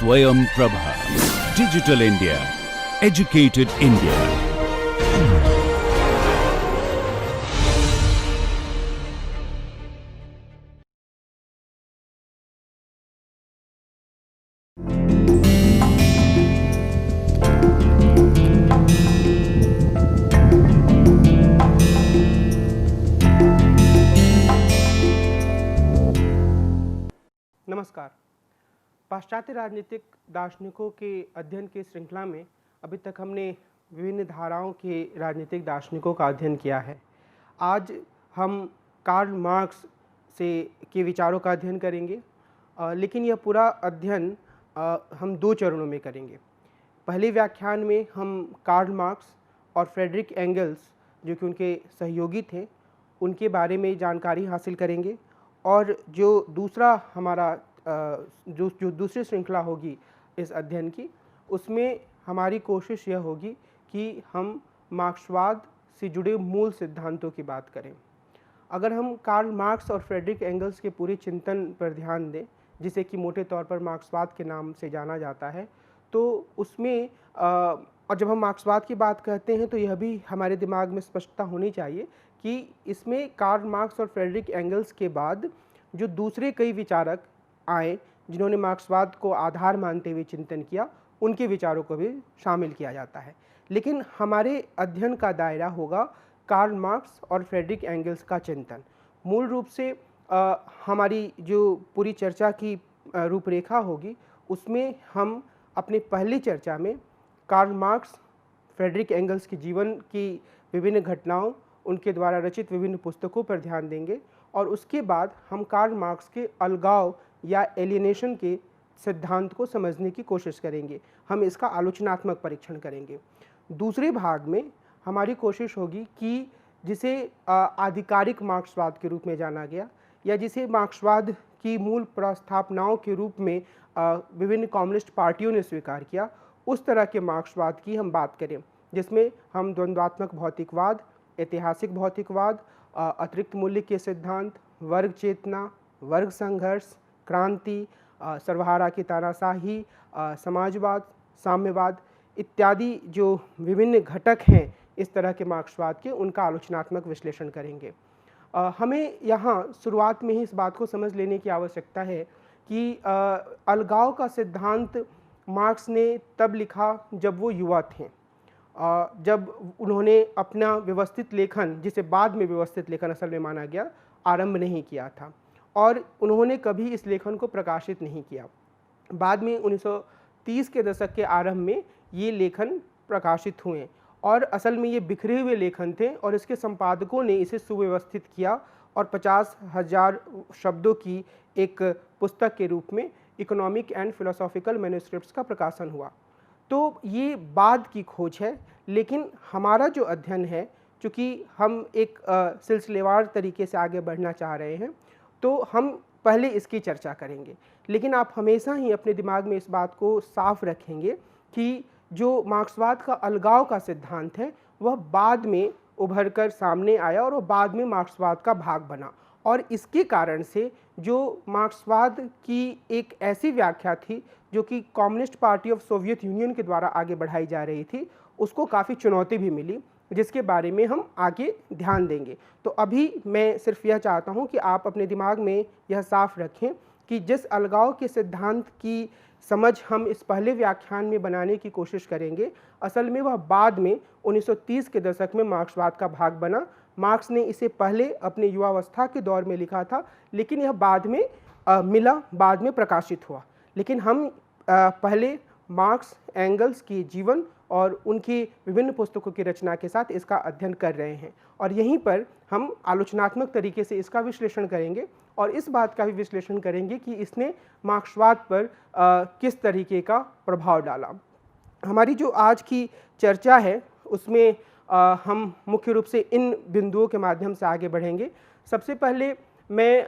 Swayam Prabha. Digital India. Educated India. नमस्कार। पाश्चात्य राजनीतिक दार्शनिकों के अध्ययन की श्रृंखला में अभी तक हमने विभिन्न धाराओं के राजनीतिक दार्शनिकों का अध्ययन किया है। आज हम कार्ल मार्क्स के विचारों का अध्ययन करेंगे, लेकिन यह पूरा अध्ययन हम दो चरणों में करेंगे। पहले व्याख्यान में हम कार्ल मार्क्स और फ्रेडरिक एंगल्स, जो कि उनके सहयोगी थे, उनके बारे में जानकारी हासिल करेंगे, और जो दूसरा हमारा जो दूसरी श्रृंखला होगी इस अध्ययन की, उसमें हमारी कोशिश यह होगी कि हम मार्क्सवाद से जुड़े मूल सिद्धांतों की बात करें। अगर हम कार्ल मार्क्स और फ्रेडरिक एंगल्स के पूरे चिंतन पर ध्यान दें, जिसे कि मोटे तौर पर मार्क्सवाद के नाम से जाना जाता है, तो उसमें और जब हम मार्क्सवाद की बात करते हैं तो यह भी हमारे दिमाग में स्पष्टता होनी चाहिए कि इसमें कार्ल मार्क्स और फ्रेडरिक एंगल्स के बाद जो दूसरे कई विचारक आए जिन्होंने मार्क्सवाद को आधार मानते हुए चिंतन किया, उनके विचारों को भी शामिल किया जाता है। लेकिन हमारे अध्ययन का दायरा होगा कार्ल मार्क्स और फ्रेडरिक एंगल्स का चिंतन। मूल रूप से हमारी जो पूरी चर्चा की रूपरेखा होगी, उसमें हम अपनी पहली चर्चा में कार्ल मार्क्स, फ्रेडरिक एंगल्स के जीवन की विभिन्न घटनाओं, उनके द्वारा रचित विभिन्न पुस्तकों पर ध्यान देंगे, और उसके बाद हम कार्ल मार्क्स के अलगाव या एलियनेशन के सिद्धांत को समझने की कोशिश करेंगे। हम इसका आलोचनात्मक परीक्षण करेंगे। दूसरे भाग में हमारी कोशिश होगी कि जिसे आधिकारिक मार्क्सवाद के रूप में जाना गया, या जिसे मार्क्सवाद की मूल प्रस्थापनाओं के रूप में विभिन्न कम्युनिस्ट पार्टियों ने स्वीकार किया, उस तरह के मार्क्सवाद की हम बात करें, जिसमें हम द्वंद्वात्मक भौतिकवाद, ऐतिहासिक भौतिकवाद, अतिरिक्त मूल्य के सिद्धांत, वर्ग चेतना, वर्ग संघर्ष, क्रांति, सर्वहारा की तानाशाही, समाजवाद, साम्यवाद इत्यादि जो विभिन्न घटक हैं इस तरह के मार्क्सवाद के, उनका आलोचनात्मक विश्लेषण करेंगे। हमें यहाँ शुरुआत में ही इस बात को समझ लेने की आवश्यकता है कि अलगाव का सिद्धांत मार्क्स ने तब लिखा जब वो युवा थे, जब उन्होंने अपना व्यवस्थित लेखन, जिसे बाद में व्यवस्थित लेखन असल में माना गया, आरंभ नहीं किया था, और उन्होंने कभी इस लेखन को प्रकाशित नहीं किया। बाद में 1930 के दशक के आरंभ में ये लेखन प्रकाशित हुए, और असल में ये बिखरे हुए लेखन थे, और इसके संपादकों ने इसे सुव्यवस्थित किया और 50,000 शब्दों की एक पुस्तक के रूप में इकोनॉमिक एंड फिलोसॉफिकल मैन्युस्क्रिप्ट्स का प्रकाशन हुआ। तो ये बाद की खोज है, लेकिन हमारा जो अध्ययन है, चूँकि हम एक सिलसिलेवार तरीके से आगे बढ़ना चाह रहे हैं, तो हम पहले इसकी चर्चा करेंगे। लेकिन आप हमेशा ही अपने दिमाग में इस बात को साफ रखेंगे कि जो मार्क्सवाद का अलगाव का सिद्धांत है, वह बाद में उभर कर सामने आया और वह बाद में मार्क्सवाद का भाग बना, और इसके कारण से जो मार्क्सवाद की एक ऐसी व्याख्या थी जो कि communist party of Soviet union के द्वारा आगे बढ़ाई जा रही थी, उसको काफ़ी चुनौती भी मिली, जिसके बारे में हम आगे ध्यान देंगे। तो अभी मैं सिर्फ यह चाहता हूं कि आप अपने दिमाग में यह साफ रखें कि जिस अलगाव के सिद्धांत की समझ हम इस पहले व्याख्यान में बनाने की कोशिश करेंगे, असल में वह बाद में 1930 के दशक में मार्क्सवाद का भाग बना। मार्क्स ने इसे पहले अपने युवावस्था के दौर में लिखा था, लेकिन यह बाद में मिला, बाद में प्रकाशित हुआ। लेकिन हम पहले मार्क्स, एंगल्स के जीवन और उनकी विभिन्न पुस्तकों की रचना के साथ इसका अध्ययन कर रहे हैं, और यहीं पर हम आलोचनात्मक तरीके से इसका विश्लेषण करेंगे, और इस बात का भी विश्लेषण करेंगे कि इसने मार्क्सवाद पर किस तरीके का प्रभाव डाला। हमारी जो आज की चर्चा है उसमें हम मुख्य रूप से इन बिंदुओं के माध्यम से आगे बढ़ेंगे। सबसे पहले मैं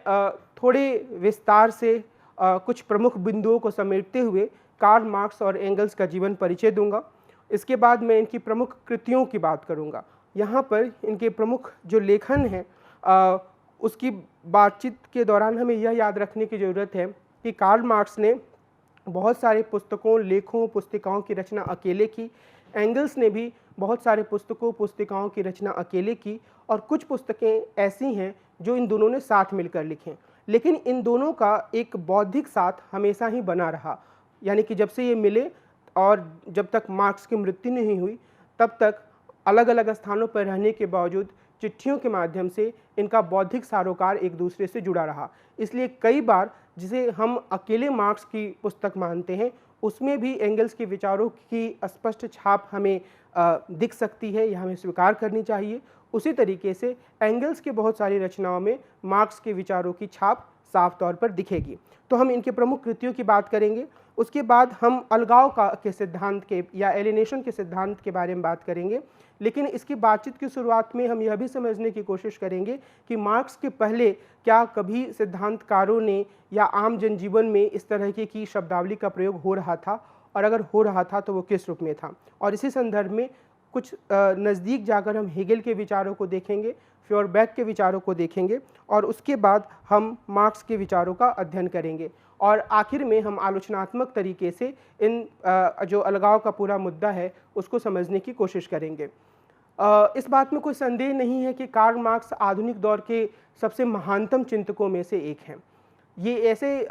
थोड़े विस्तार से कुछ प्रमुख बिंदुओं को समेटते हुए कार्ल मार्क्स और एंगल्स का जीवन परिचय दूंगा। इसके बाद मैं इनकी प्रमुख कृतियों की बात करूंगा। यहाँ पर इनके प्रमुख जो लेखन हैं उसकी बातचीत के दौरान हमें यह याद रखने की ज़रूरत है कि कार्ल मार्क्स ने बहुत सारे पुस्तकों, लेखों, पुस्तिकाओं की रचना अकेले की। एंगल्स ने भी बहुत सारे पुस्तकों, पुस्तिकाओं की रचना अकेले की और कुछ पुस्तकें ऐसी हैं जो इन दोनों ने साथ मिलकर लिखें। लेकिन इन दोनों का एक बौद्धिक साथ हमेशा ही बना रहा, यानी कि जब से ये मिले और जब तक मार्क्स की मृत्यु नहीं हुई, तब तक अलग अलग स्थानों पर रहने के बावजूद चिट्ठियों के माध्यम से इनका बौद्धिक सरोकार एक दूसरे से जुड़ा रहा। इसलिए कई बार जिसे हम अकेले मार्क्स की पुस्तक मानते हैं, उसमें भी एंगल्स के विचारों की स्पष्ट छाप हमें दिख सकती है, यह हमें स्वीकार करनी चाहिए। उसी तरीके से एंगल्स की बहुत सारी रचनाओं में मार्क्स के विचारों की छाप साफ तौर पर दिखेगी। तो हम इनके प्रमुख कृतियों की बात करेंगे। उसके बाद हम अलगाव के सिद्धांत के या एलिनेशन के सिद्धांत के बारे में बात करेंगे। लेकिन इसकी बातचीत की शुरुआत में हम यह भी समझने की कोशिश करेंगे कि मार्क्स के पहले क्या कभी सिद्धांतकारों ने या आम जनजीवन में इस तरह की शब्दावली का प्रयोग हो रहा था, और अगर हो रहा था तो वो किस रूप में था। और इसी संदर्भ में कुछ नज़दीक जाकर हम हेगेल के विचारों को देखेंगे, फ्योरबैक के विचारों को देखेंगे, और उसके बाद हम मार्क्स के विचारों का अध्ययन करेंगे। और आखिर में हम आलोचनात्मक तरीके से इन जो अलगाव का पूरा मुद्दा है उसको समझने की कोशिश करेंगे। इस बात में कोई संदेह नहीं है कि कार्ल मार्क्स आधुनिक दौर के सबसे महानतम चिंतकों में से एक हैं। ये ऐसे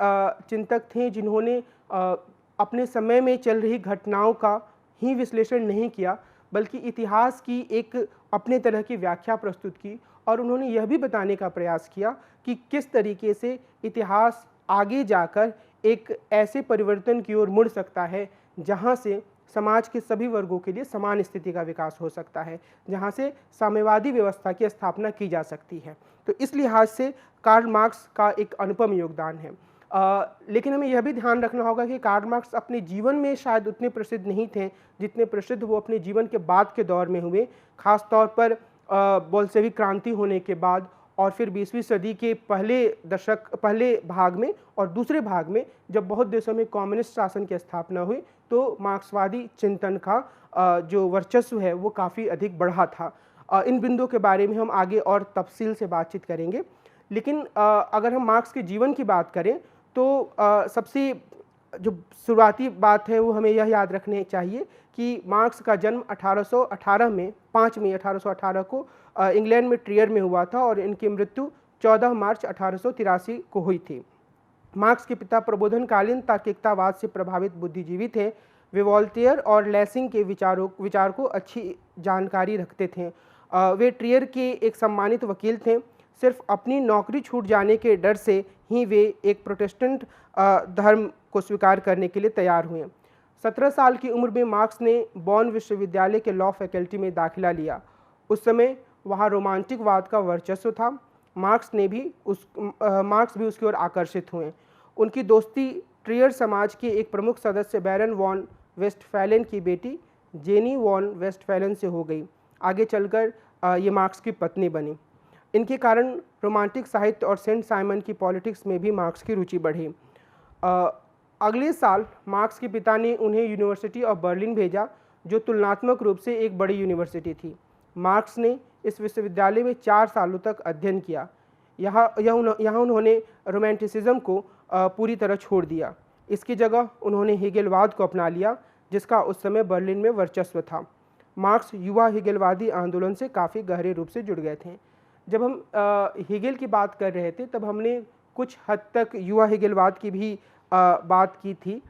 चिंतक थे जिन्होंने अपने समय में चल रही घटनाओं का ही विश्लेषण नहीं किया, बल्कि इतिहास की एक अपने तरह की व्याख्या प्रस्तुत की, और उन्होंने यह भी बताने का प्रयास किया कि किस तरीके से इतिहास आगे जाकर एक ऐसे परिवर्तन की ओर मुड़ सकता है जहाँ से समाज के सभी वर्गों के लिए समान स्थिति का विकास हो सकता है, जहाँ से साम्यवादी व्यवस्था की स्थापना की जा सकती है। तो इस लिहाज से कार्ल मार्क्स का एक अनुपम योगदान है। लेकिन हमें यह भी ध्यान रखना होगा कि कार्ल मार्क्स अपने जीवन में शायद उतने प्रसिद्ध नहीं थे जितने प्रसिद्ध वो अपने जीवन के बाद के दौर में हुए, खास तौर पर बोल्शेविक क्रांति होने के बाद, और फिर 20वीं सदी के पहले भाग में और दूसरे भाग में जब बहुत देशों में कम्युनिस्ट शासन की स्थापना हुई, तो मार्क्सवादी चिंतन का जो वर्चस्व है वो काफ़ी अधिक बढ़ा था। इन बिंदुओं के बारे में हम आगे और तफसील से बातचीत करेंगे। लेकिन अगर हम मार्क्स के जीवन की बात करें तो सबसे जो शुरुआती बात है वो हमें यह याद रखनी चाहिए कि मार्क्स का जन्म 1818 में 5 मई 1818 को इंग्लैंड में ट्रियर में हुआ था, और इनकी मृत्यु 14 मार्च 1883 को हुई थी। मार्क्स के पिता प्रबोधनकालीन तार्किकतावाद से प्रभावित बुद्धिजीवी थे। वे वॉल्टेयर और लेसिंग के विचार को अच्छी जानकारी रखते थे। वे ट्रियर के एक सम्मानित वकील थे। सिर्फ अपनी नौकरी छूट जाने के डर से ही वे एक प्रोटेस्टेंट धर्म को स्वीकार करने के लिए तैयार हुए। 17 साल की उम्र में मार्क्स ने बॉन विश्वविद्यालय के लॉ फैकल्टी में दाखिला लिया। उस समय वहाँ रोमांटिकवाद का वर्चस्व था। मार्क्स भी उसकी ओर आकर्षित हुए। उनकी दोस्ती ट्रियर समाज के एक प्रमुख सदस्य बैरन वॉन वेस्टफैलन की बेटी जेनी वॉन वेस्टफैलन से हो गई। आगे चलकर ये मार्क्स की पत्नी बनी। इनके कारण रोमांटिक साहित्य और सेंट साइमन की पॉलिटिक्स में भी मार्क्स की रुचि बढ़ी। अगले साल मार्क्स के पिता ने उन्हें यूनिवर्सिटी ऑफ बर्लिन भेजा, जो तुलनात्मक रूप से एक बड़ी यूनिवर्सिटी थी। मार्क्स ने इस विश्वविद्यालय में 4 सालों तक अध्ययन किया। यहाँ उन्होंने रोमांटिसिज्म को पूरी तरह छोड़ दिया। इसकी जगह उन्होंने हेगेलवाद को अपना लिया, जिसका उस समय बर्लिन में वर्चस्व था। मार्क्स युवा हेगेलवादी आंदोलन से काफ़ी गहरे रूप से जुड़ गए थे। जब हम हेगेल की बात कर रहे थे तब हमने कुछ हद तक युवा हेगेलवाद की भी बात की थी।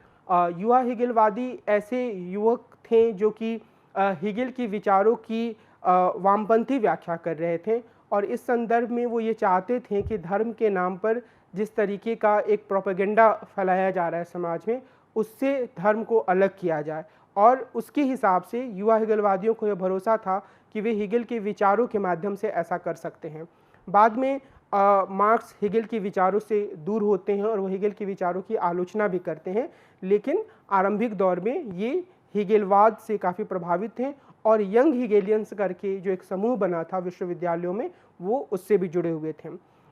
युवा हेगेलवादी ऐसे युवक थे जो कि हेगेल के विचारों की वामपंथी व्याख्या कर रहे थे, और इस संदर्भ में वो ये चाहते थे कि धर्म के नाम पर जिस तरीके का एक प्रोपेगेंडा फैलाया जा रहा है समाज में, उससे धर्म को अलग किया जाए। और उसके हिसाब से युवा हेगेलवादियों को यह भरोसा था कि वे हेगेल के विचारों के माध्यम से ऐसा कर सकते हैं। बाद में मार्क्स हेगेल के विचारों से दूर होते हैं और वो हेगेल के विचारों की आलोचना भी करते हैं, लेकिन आरंभिक दौर में ये हेगेलवाद से काफ़ी प्रभावित थे, और यंग हेगेलियंस करके जो एक समूह बना था विश्वविद्यालयों में, वो उससे भी जुड़े हुए थे।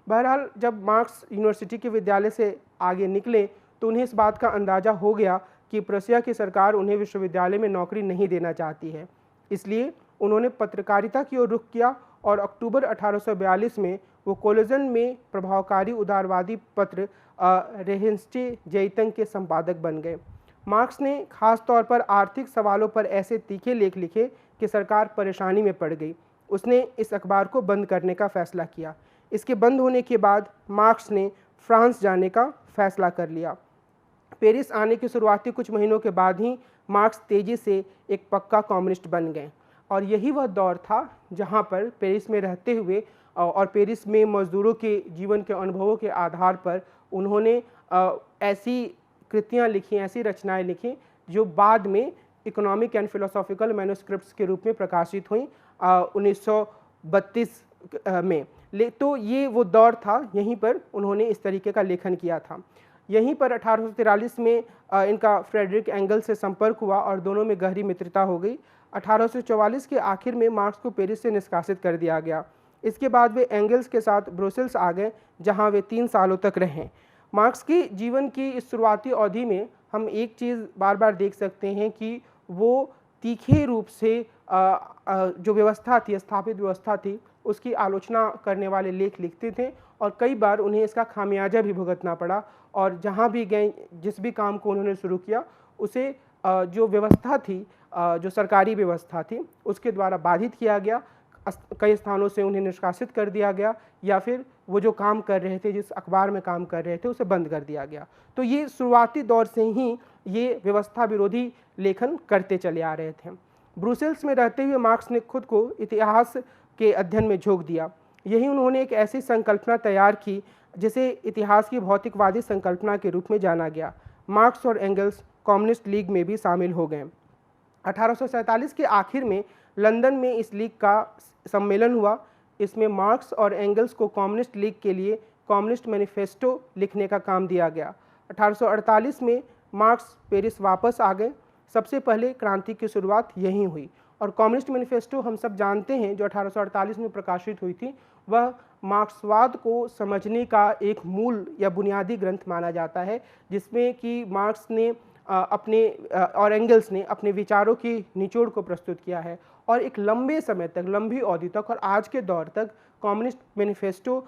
बहरहाल जब मार्क्स यूनिवर्सिटी के विद्यालय से आगे निकले तो उन्हें इस बात का अंदाज़ा हो गया कि प्रशिया की सरकार उन्हें विश्वविद्यालय में नौकरी नहीं देना चाहती है। इसलिए उन्होंने पत्रकारिता की ओर रुख किया, और अक्टूबर 1842 में वो कोलोजन में प्रभावकारी उदारवादी पत्र रेहेंस्टे ज़ेइतुंग के संपादक बन गए। मार्क्स ने खास तौर पर आर्थिक सवालों पर ऐसे तीखे लेख लिखे कि सरकार परेशानी में पड़ गई। उसने इस अखबार को बंद करने का फैसला किया। इसके बंद होने के बाद मार्क्स ने फ्रांस जाने का फैसला कर लिया। पेरिस आने के शुरुआती कुछ महीनों के बाद ही मार्क्स तेज़ी से एक पक्का कम्युनिस्ट बन गए और यही वह दौर था जहां पर पेरिस में रहते हुए और पेरिस में मजदूरों के जीवन के अनुभवों के आधार पर उन्होंने ऐसी कृतियां लिखी, ऐसी रचनाएं लिखी जो बाद में इकोनॉमिक एंड फिलोसॉफिकल मैन्युस्क्रिप्ट्स के रूप में प्रकाशित हुई 1932 में। तो ये वो दौर था, यहीं पर उन्होंने इस तरीके का लेखन किया था। यहीं पर 1843 में इनका फ्रेडरिक एंगल्स से संपर्क हुआ और दोनों में गहरी मित्रता हो गई। 1844 के आखिर में मार्क्स को पेरिस से निष्कासित कर दिया गया। इसके बाद वे एंगल्स के साथ ब्रुसेल्स आ गए, जहां वे 3 सालों तक रहे। मार्क्स की जीवन की इस शुरुआती अवधि में हम एक चीज़ बार बार देख सकते हैं कि वो तीखे रूप से जो व्यवस्था थी, स्थापित व्यवस्था थी, उसकी आलोचना करने वाले लेख लिखते थे और कई बार उन्हें इसका खामियाजा भी भुगतना पड़ा। और जहाँ भी गए, जिस भी काम को उन्होंने शुरू किया, उसे जो व्यवस्था थी, जो सरकारी व्यवस्था थी, उसके द्वारा बाधित किया गया। कई स्थानों से उन्हें निष्कासित कर दिया गया या फिर वो जो काम कर रहे थे, जिस अखबार में काम कर रहे थे, उसे बंद कर दिया गया। तो ये शुरुआती दौर से ही ये व्यवस्था विरोधी लेखन करते चले आ रहे थे। ब्रुसेल्स में रहते हुए मार्क्स ने खुद को इतिहास के अध्ययन में झोंक दिया। यही उन्होंने एक ऐसी संकल्पना तैयार की जिसे इतिहास की भौतिकवादी संकल्पना के रूप में जाना गया। मार्क्स और एंगल्स कम्युनिस्ट लीग में भी शामिल हो गए। 1847 के आखिर में लंदन में इस लीग का सम्मेलन हुआ। इसमें मार्क्स और एंगल्स को कम्युनिस्ट लीग के लिए कम्युनिस्ट मैनिफेस्टो लिखने का काम दिया गया। 1848 में मार्क्स पेरिस वापस आ गए। सबसे पहले क्रांति की शुरुआत यहीं हुई और कम्युनिस्ट मैनिफेस्टो हम सब जानते हैं, जो 1848 में प्रकाशित हुई थी, वह मार्क्सवाद को समझने का एक मूल या बुनियादी ग्रंथ माना जाता है, जिसमें कि मार्क्स ने और एंगल्स ने अपने विचारों की निचोड़ को प्रस्तुत किया है और एक लंबे समय तक, लंबी अवधि तक और आज के दौर तक कम्युनिस्ट मैनिफेस्टो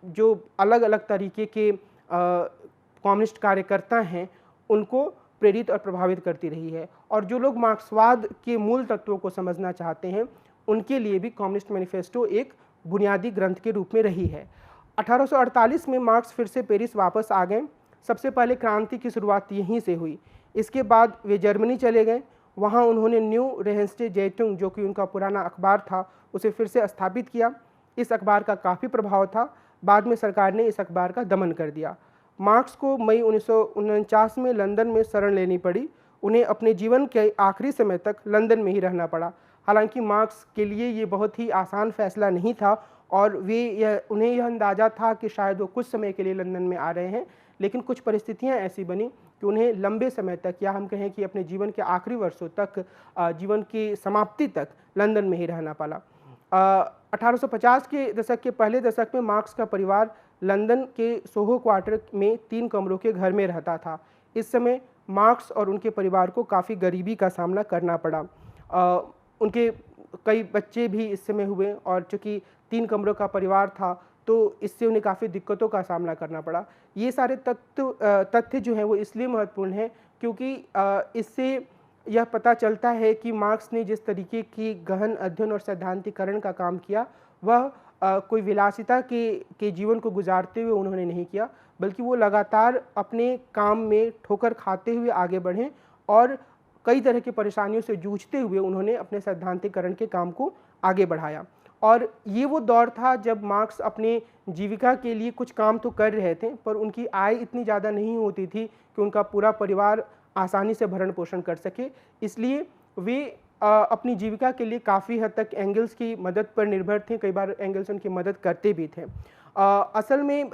जो अलग अलग तरीके के कम्युनिस्ट कार्यकर्ता हैं, उनको प्रेरित और प्रभावित करती रही है। और जो लोग मार्क्सवाद के मूल तत्वों को समझना चाहते हैं, उनके लिए भी कम्युनिस्ट मैनिफेस्टो एक बुनियादी ग्रंथ के रूप में रही है। 1848 में मार्क्स फिर से पेरिस वापस आ गए। सबसे पहले क्रांति की शुरुआत यहीं से हुई। इसके बाद वे जर्मनी चले गए। वहाँ उन्होंने न्यू रेहेंस्टे ज़ेइतुंग, जो कि उनका पुराना अखबार था, उसे फिर से स्थापित किया। इस अखबार का काफ़ी प्रभाव था। बाद में सरकार ने इस अखबार का दमन कर दिया। मार्क्स को मई 1949 में लंदन में शरण लेनी पड़ी। उन्हें अपने जीवन के आखिरी समय तक लंदन में ही रहना पड़ा। हालांकि मार्क्स के लिए ये बहुत ही आसान फैसला नहीं था और उन्हें यह अंदाज़ा था कि शायद वो कुछ समय के लिए लंदन में आ रहे हैं, लेकिन कुछ परिस्थितियां ऐसी बनी कि उन्हें लंबे समय तक, या हम कहें कि अपने जीवन के आखिरी वर्षों तक, जीवन की समाप्ति तक लंदन में ही रहना पड़ा। 1850 के दशक के पहले दशक में मार्क्स का परिवार लंदन के सोहो क्वार्टर में 3 कमरों के घर में रहता था। इस समय मार्क्स और उनके परिवार को काफ़ी गरीबी का सामना करना पड़ा। उनके कई बच्चे भी इस समय हुए और चूँकि 3 कमरों का परिवार था, तो इससे उन्हें काफ़ी दिक्कतों का सामना करना पड़ा। ये सारे तथ्य जो हैं वो इसलिए महत्वपूर्ण हैं क्योंकि इससे यह पता चलता है कि मार्क्स ने जिस तरीके की गहन अध्ययन और सैद्धांतिकरण का काम किया, वह कोई विलासिता के जीवन को गुजारते हुए उन्होंने नहीं किया, बल्कि वो लगातार अपने काम में ठोकर खाते हुए आगे बढ़े और कई तरह की परेशानियों से जूझते हुए उन्होंने अपने सैद्धांतिकरण के काम को आगे बढ़ाया। और ये वो दौर था जब मार्क्स अपने जीविका के लिए कुछ काम तो कर रहे थे, पर उनकी आय इतनी ज़्यादा नहीं होती थी कि उनका पूरा परिवार आसानी से भरण पोषण कर सके। इसलिए वे अपनी जीविका के लिए काफ़ी हद तक एंगल्स की मदद पर निर्भर थे। कई बार एंगल्स उनकी मदद करते भी थे। असल में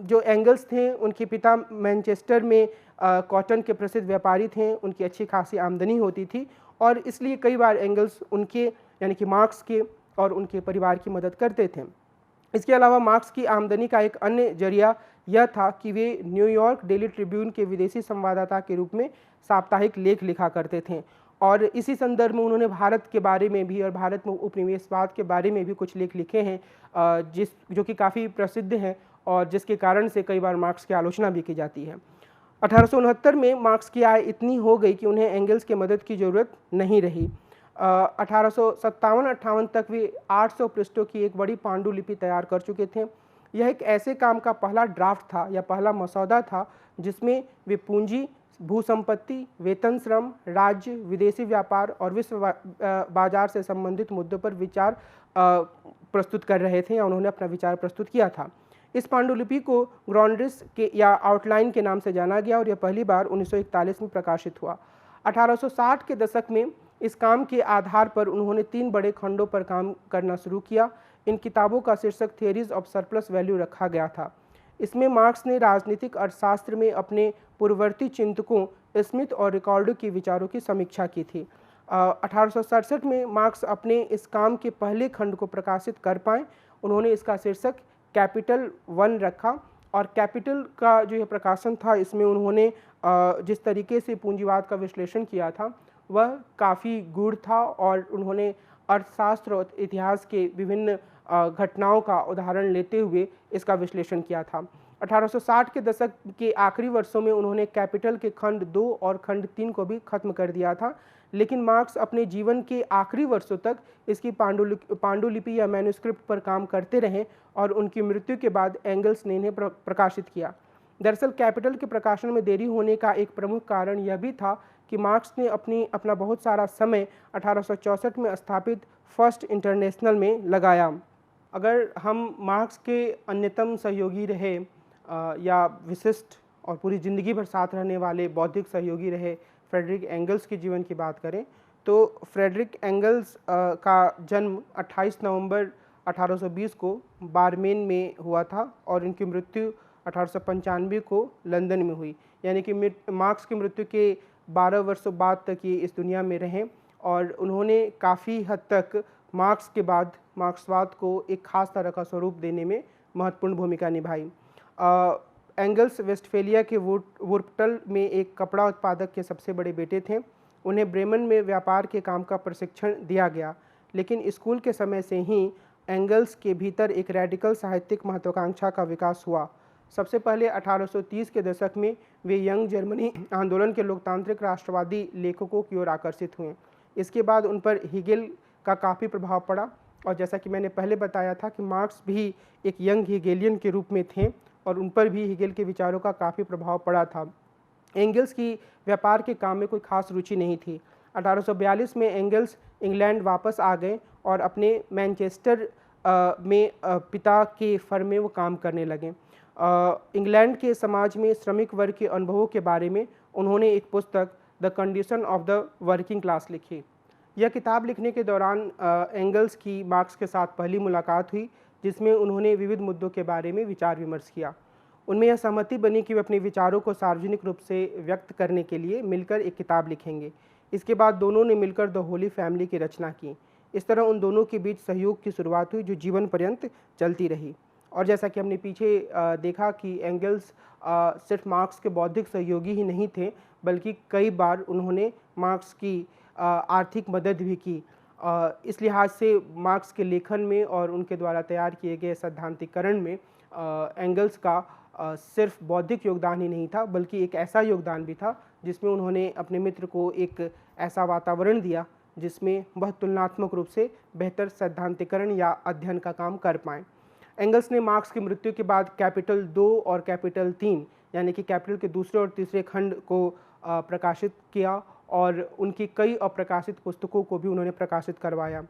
जो एंगल्स थे, उनके पिता मैनचेस्टर में कॉटन के प्रसिद्ध व्यापारी थे। उनकी अच्छी खासी आमदनी होती थी और इसलिए कई बार एंगल्स उनके, यानी कि मार्क्स के और उनके परिवार की मदद करते थे। इसके अलावा मार्क्स की आमदनी का एक अन्य जरिया यह था कि वे न्यूयॉर्क डेली ट्रिब्यून के विदेशी संवाददाता के रूप में साप्ताहिक लेख लिखा करते थे और इसी संदर्भ में उन्होंने भारत के बारे में भी और भारत में उपनिवेशवाद के बारे में भी कुछ लेख लिखे हैं, जो कि काफ़ी प्रसिद्ध हैं और जिसके कारण से कई बार मार्क्स की आलोचना भी की जाती है। 1869 में मार्क्स की आय इतनी हो गई कि उन्हें एंगल्स की मदद की ज़रूरत नहीं रही। 1857-58 तक वे 800 पृष्ठों की एक बड़ी पांडुलिपि तैयार कर चुके थे। यह एक ऐसे काम का पहला ड्राफ्ट था या पहला मसौदा था जिसमें वे पूंजी, भूसंपत्ति, वेतन श्रम, राज्य, विदेशी व्यापार और विश्व बाजार से संबंधित मुद्दों पर विचार प्रस्तुत कर रहे थे या उन्होंने अपना विचार प्रस्तुत किया था। इस पांडुलिपि को ग्रॉन्ड्रिस के या आउटलाइन के नाम से जाना गया और यह पहली बार 1941 में प्रकाशित हुआ। 1860 के दशक में इस काम के आधार पर उन्होंने 3 बड़े खंडों पर काम करना शुरू किया। इन किताबों का शीर्षक थियरीज ऑफ सरप्लस वैल्यू रखा गया था। इसमें मार्क्स ने राजनीतिक अर्थशास्त्र में अपने पूर्ववर्ती चिंतकों स्मिथ और रिकार्डो के विचारों की समीक्षा की थी। 1867 में मार्क्स अपने इस काम के पहले खंड को प्रकाशित कर पाए। उन्होंने इसका शीर्षक कैपिटल 1 रखा और कैपिटल का जो यह प्रकाशन था, इसमें उन्होंने जिस तरीके से पूंजीवाद का विश्लेषण किया था वह काफ़ी गूढ़ था और उन्होंने अर्थशास्त्र और इतिहास के विभिन्न घटनाओं का उदाहरण लेते हुए इसका विश्लेषण किया था। 1860 के दशक के आखिरी वर्षों में उन्होंने कैपिटल के खंड 2 और खंड 3 को भी खत्म कर दिया था, लेकिन मार्क्स अपने जीवन के आखिरी वर्षों तक इसकी पांडुलिपि या मैन्युस्क्रिप्ट पर काम करते रहे और उनकी मृत्यु के बाद एंगल्स ने इन्हें प्रकाशित किया। दरअसल कैपिटल के प्रकाशन में देरी होने का एक प्रमुख कारण यह भी था कि मार्क्स ने अपना बहुत सारा समय 1864 में स्थापित फर्स्ट इंटरनेशनल में लगाया। अगर हम मार्क्स के अन्यतम सहयोगी रहे या विशिष्ट और पूरी ज़िंदगी भर साथ रहने वाले बौद्धिक सहयोगी रहे फ्रेडरिक एंगल्स के जीवन की बात करें तो फ्रेडरिक एंगल्स का जन्म 28 नवंबर 1820 को बार्मेन में हुआ था और इनकी मृत्यु 1895 को लंदन में हुई। यानी कि मार्क्स की मृत्यु के 12 वर्षों बाद तक ये इस दुनिया में रहे और उन्होंने काफ़ी हद तक मार्क्स के बाद मार्क्सवाद को एक खास तरह का स्वरूप देने में महत्वपूर्ण भूमिका निभाई। एंगल्स वेस्टफेलिया के वुर्पटल में एक कपड़ा उत्पादक के सबसे बड़े बेटे थे। उन्हें ब्रेमन में व्यापार के काम का प्रशिक्षण दिया गया, लेकिन स्कूल के समय से ही एंगल्स के भीतर एक रेडिकल साहित्यिक महत्वाकांक्षा का विकास हुआ। सबसे पहले 1830 के दशक में वे यंग जर्मनी आंदोलन के लोकतांत्रिक राष्ट्रवादी लेखकों की ओर आकर्षित हुए। इसके बाद उन पर हीगेल का काफ़ी प्रभाव पड़ा और जैसा कि मैंने पहले बताया था कि मार्क्स भी एक यंग हीगेलियन के रूप में थे और उन पर भी हीगेल के विचारों का काफ़ी प्रभाव पड़ा था। एंगल्स की व्यापार के काम में कोई खास रुचि नहीं थी। 1842 में एंगल्स इंग्लैंड वापस आ गए और अपने मैनचेस्टर में पिता के फर्म में वो काम करने लगे। इंग्लैंड के समाज में श्रमिक वर्ग के अनुभवों के बारे में उन्होंने एक पुस्तक the condition of the working class लिखी। यह किताब लिखने के दौरान एंगल्स की मार्क्स के साथ पहली मुलाकात हुई, जिसमें उन्होंने विविध मुद्दों के बारे में विचार विमर्श किया। उनमें यह सहमति बनी कि वे अपने विचारों को सार्वजनिक रूप से व्यक्त करने के लिए मिलकर एक किताब लिखेंगे। इसके बाद दोनों ने मिलकर द होली फैमिली की रचना की। इस तरह उन दोनों के बीच सहयोग की शुरुआत हुई जो जीवन पर्यंत चलती रही। और जैसा कि हमने पीछे देखा कि एंगल्स सिर्फ मार्क्स के बौद्धिक सहयोगी ही नहीं थे, बल्कि कई बार उन्होंने मार्क्स की आर्थिक मदद भी की। इस लिहाज से मार्क्स के लेखन में और उनके द्वारा तैयार किए गए सैद्धांतिकरण में एंगल्स का सिर्फ बौद्धिक योगदान ही नहीं था, बल्कि एक ऐसा योगदान भी था जिसमें उन्होंने अपने मित्र को एक ऐसा वातावरण दिया जिसमें वह तुलनात्मक रूप से बेहतर सैद्धांतिकरण या अध्ययन का काम कर पाएँ। एंगल्स ने मार्क्स की मृत्यु के बाद कैपिटल 2 और कैपिटल 3 यानी कि कैपिटल के दूसरे और तीसरे खंड को प्रकाशित किया और उनकी कई अप्रकाशित पुस्तकों को भी उन्होंने प्रकाशित करवाया।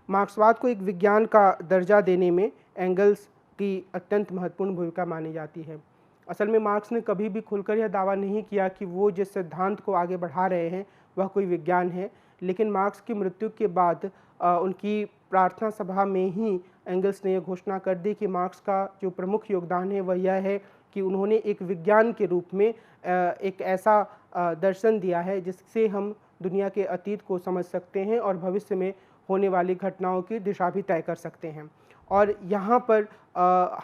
मार्क्सवाद को एक विज्ञान का दर्जा देने में एंगल्स की अत्यंत महत्वपूर्ण भूमिका मानी जाती है। असल में मार्क्स ने कभी भी खुलकर यह दावा नहीं किया कि वो जिस सिद्धांत को आगे बढ़ा रहे हैं वह कोई विज्ञान है, लेकिन मार्क्स की मृत्यु के बाद उनकी प्रार्थना सभा में ही एंगल्स ने यह घोषणा कर दी कि मार्क्स का जो प्रमुख योगदान है वह यह है कि उन्होंने एक विज्ञान के रूप में एक ऐसा दर्शन दिया है जिससे हम दुनिया के अतीत को समझ सकते हैं और भविष्य में होने वाली घटनाओं की दिशा भी तय कर सकते हैं। और यहाँ पर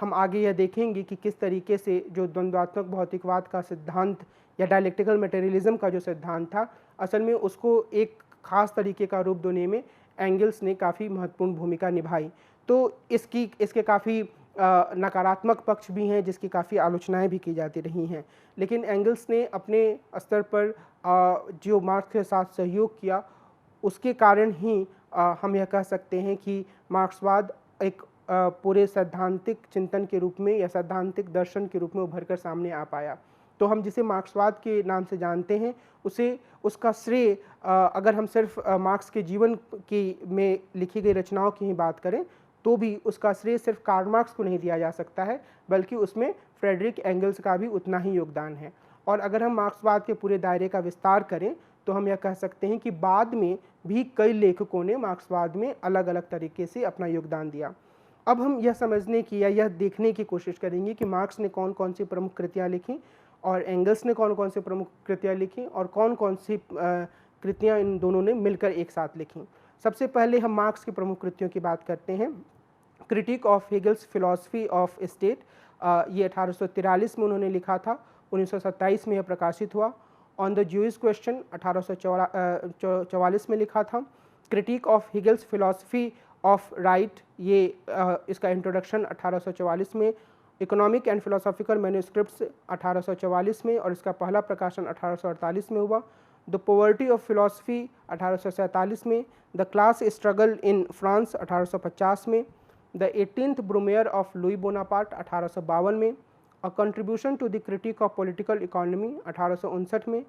हम आगे यह देखेंगे कि किस तरीके से जो द्वंद्वात्मक भौतिकवाद का सिद्धांत या डायलेक्टिकल मटेरियलिज्म का जो सिद्धांत था, असल में उसको एक ख़ास तरीके का रूप देने में एंगल्स ने काफ़ी महत्वपूर्ण भूमिका निभाई। तो इसके काफ़ी नकारात्मक पक्ष भी हैं, जिसकी काफ़ी आलोचनाएं भी की जाती रही हैं, लेकिन एंगल्स ने अपने स्तर पर जो मार्क्स के साथ सहयोग किया, उसके कारण ही हम यह कह सकते हैं कि मार्क्सवाद एक पूरे सैद्धांतिक चिंतन के रूप में या सैद्धांतिक दर्शन के रूप में उभर कर सामने आ पाया। तो हम जिसे मार्क्सवाद के नाम से जानते हैं, उसका श्रेय अगर हम सिर्फ मार्क्स के जीवन की में लिखी गई रचनाओं की ही बात करें, तो भी उसका श्रेय सिर्फ कार्ल मार्क्स को नहीं दिया जा सकता है, बल्कि उसमें फ्रेडरिक एंगल्स का भी उतना ही योगदान है। और अगर हम मार्क्सवाद के पूरे दायरे का विस्तार करें, तो हम यह कह सकते हैं कि बाद में भी कई लेखकों ने मार्क्सवाद में अलग अलग तरीके से अपना योगदान दिया। अब हम यह समझने की या यह देखने की कोशिश करेंगे कि मार्क्स ने कौन कौन सी प्रमुख कृतियाँ लिखीं और एंगल्स ने कौन कौन सी प्रमुख कृतियाँ लिखीं और कौन कौन सी कृतियाँ इन दोनों ने मिलकर एक साथ लिखीं। सबसे पहले हम मार्क्स की प्रमुख कृतियों की बात करते हैं। Critique of Hegel's philosophy of state, ये 1843 में उन्होंने लिखा था, 1927 में यह प्रकाशित हुआ। ऑन द ज्यूइश क्वेश्चन 1844 में लिखा था। Critique of Hegel's philosophy of right, ये इसका इंट्रोडक्शन 1844 में। इकोनॉमिक एंड फिलोसॉफिकल मैन्यूस्क्रिप्ट्स 1844 में, और इसका पहला प्रकाशन 1848 में हुआ। द पॉवर्टी ऑफ फिलॉसफी 1847 में। The class struggle in France 1850 में। The 18th Brumaire of Louis Bonaparte 1852 में। A contribution to the critique of political economy 1859 में।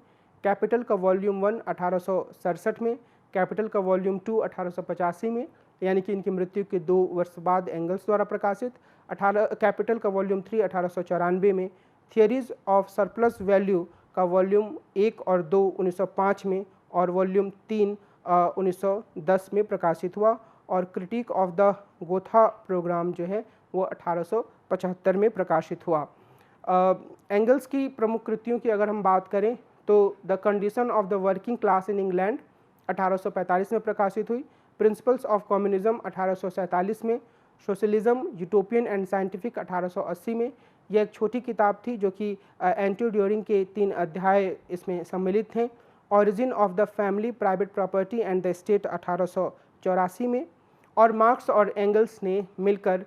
कैपिटल का वॉल्यूम 1 1867 में। कैपिटल का वॉल्यूम 2 1885 में, यानी कि इनकी मृत्यु के 2 वर्ष बाद एंगल्स द्वारा प्रकाशित। कैपिटल का वॉल्यूम 3 1894 में। थियरीज ऑफ सरप्लस वैल्यू का वॉल्यूम 1 और 2 1905 में, और वॉल्यूम 3 1910 में प्रकाशित हुआ। और critique of the Gotha programme जो है वो 1875 में प्रकाशित हुआ। एंगल्स की प्रमुख कृतियों की अगर हम बात करें, तो the condition of the working class in England 1845 में प्रकाशित हुई। प्रिंसिपल्स ऑफ कम्युनिज्म 1847 में। सोशलिज्म यूटोपियन एंड साइंटिफिक 1880 में। यह एक छोटी किताब थी जो कि एंटी ड्यूरिंग के 3 अध्याय इसमें सम्मिलित हैं। Origin of the family, private property and the state 1884 में। और मार्क्स और एंगल्स ने मिलकर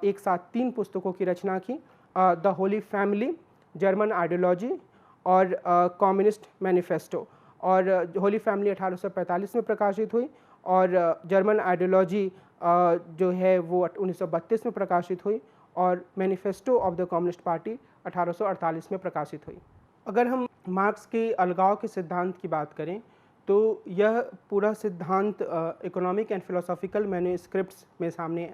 एक साथ 3 पुस्तकों की रचना की, the Holi family, German ideology और कम्युनिस्ट मैनिफेस्टो। और होली फैमिली 1845 में प्रकाशित हुई, और जर्मन आइडियोलॉजी जो है वो 1932 में प्रकाशित हुई, और manifesto of the communist party 1848 में प्रकाशित हुई। अगर हम मार्क्स के अलगाव के सिद्धांत की बात करें, तो यह पूरा सिद्धांत इकोनॉमिक एंड फिलोसॉफिकल मैन्यूस्क्रिप्ट्स में सामने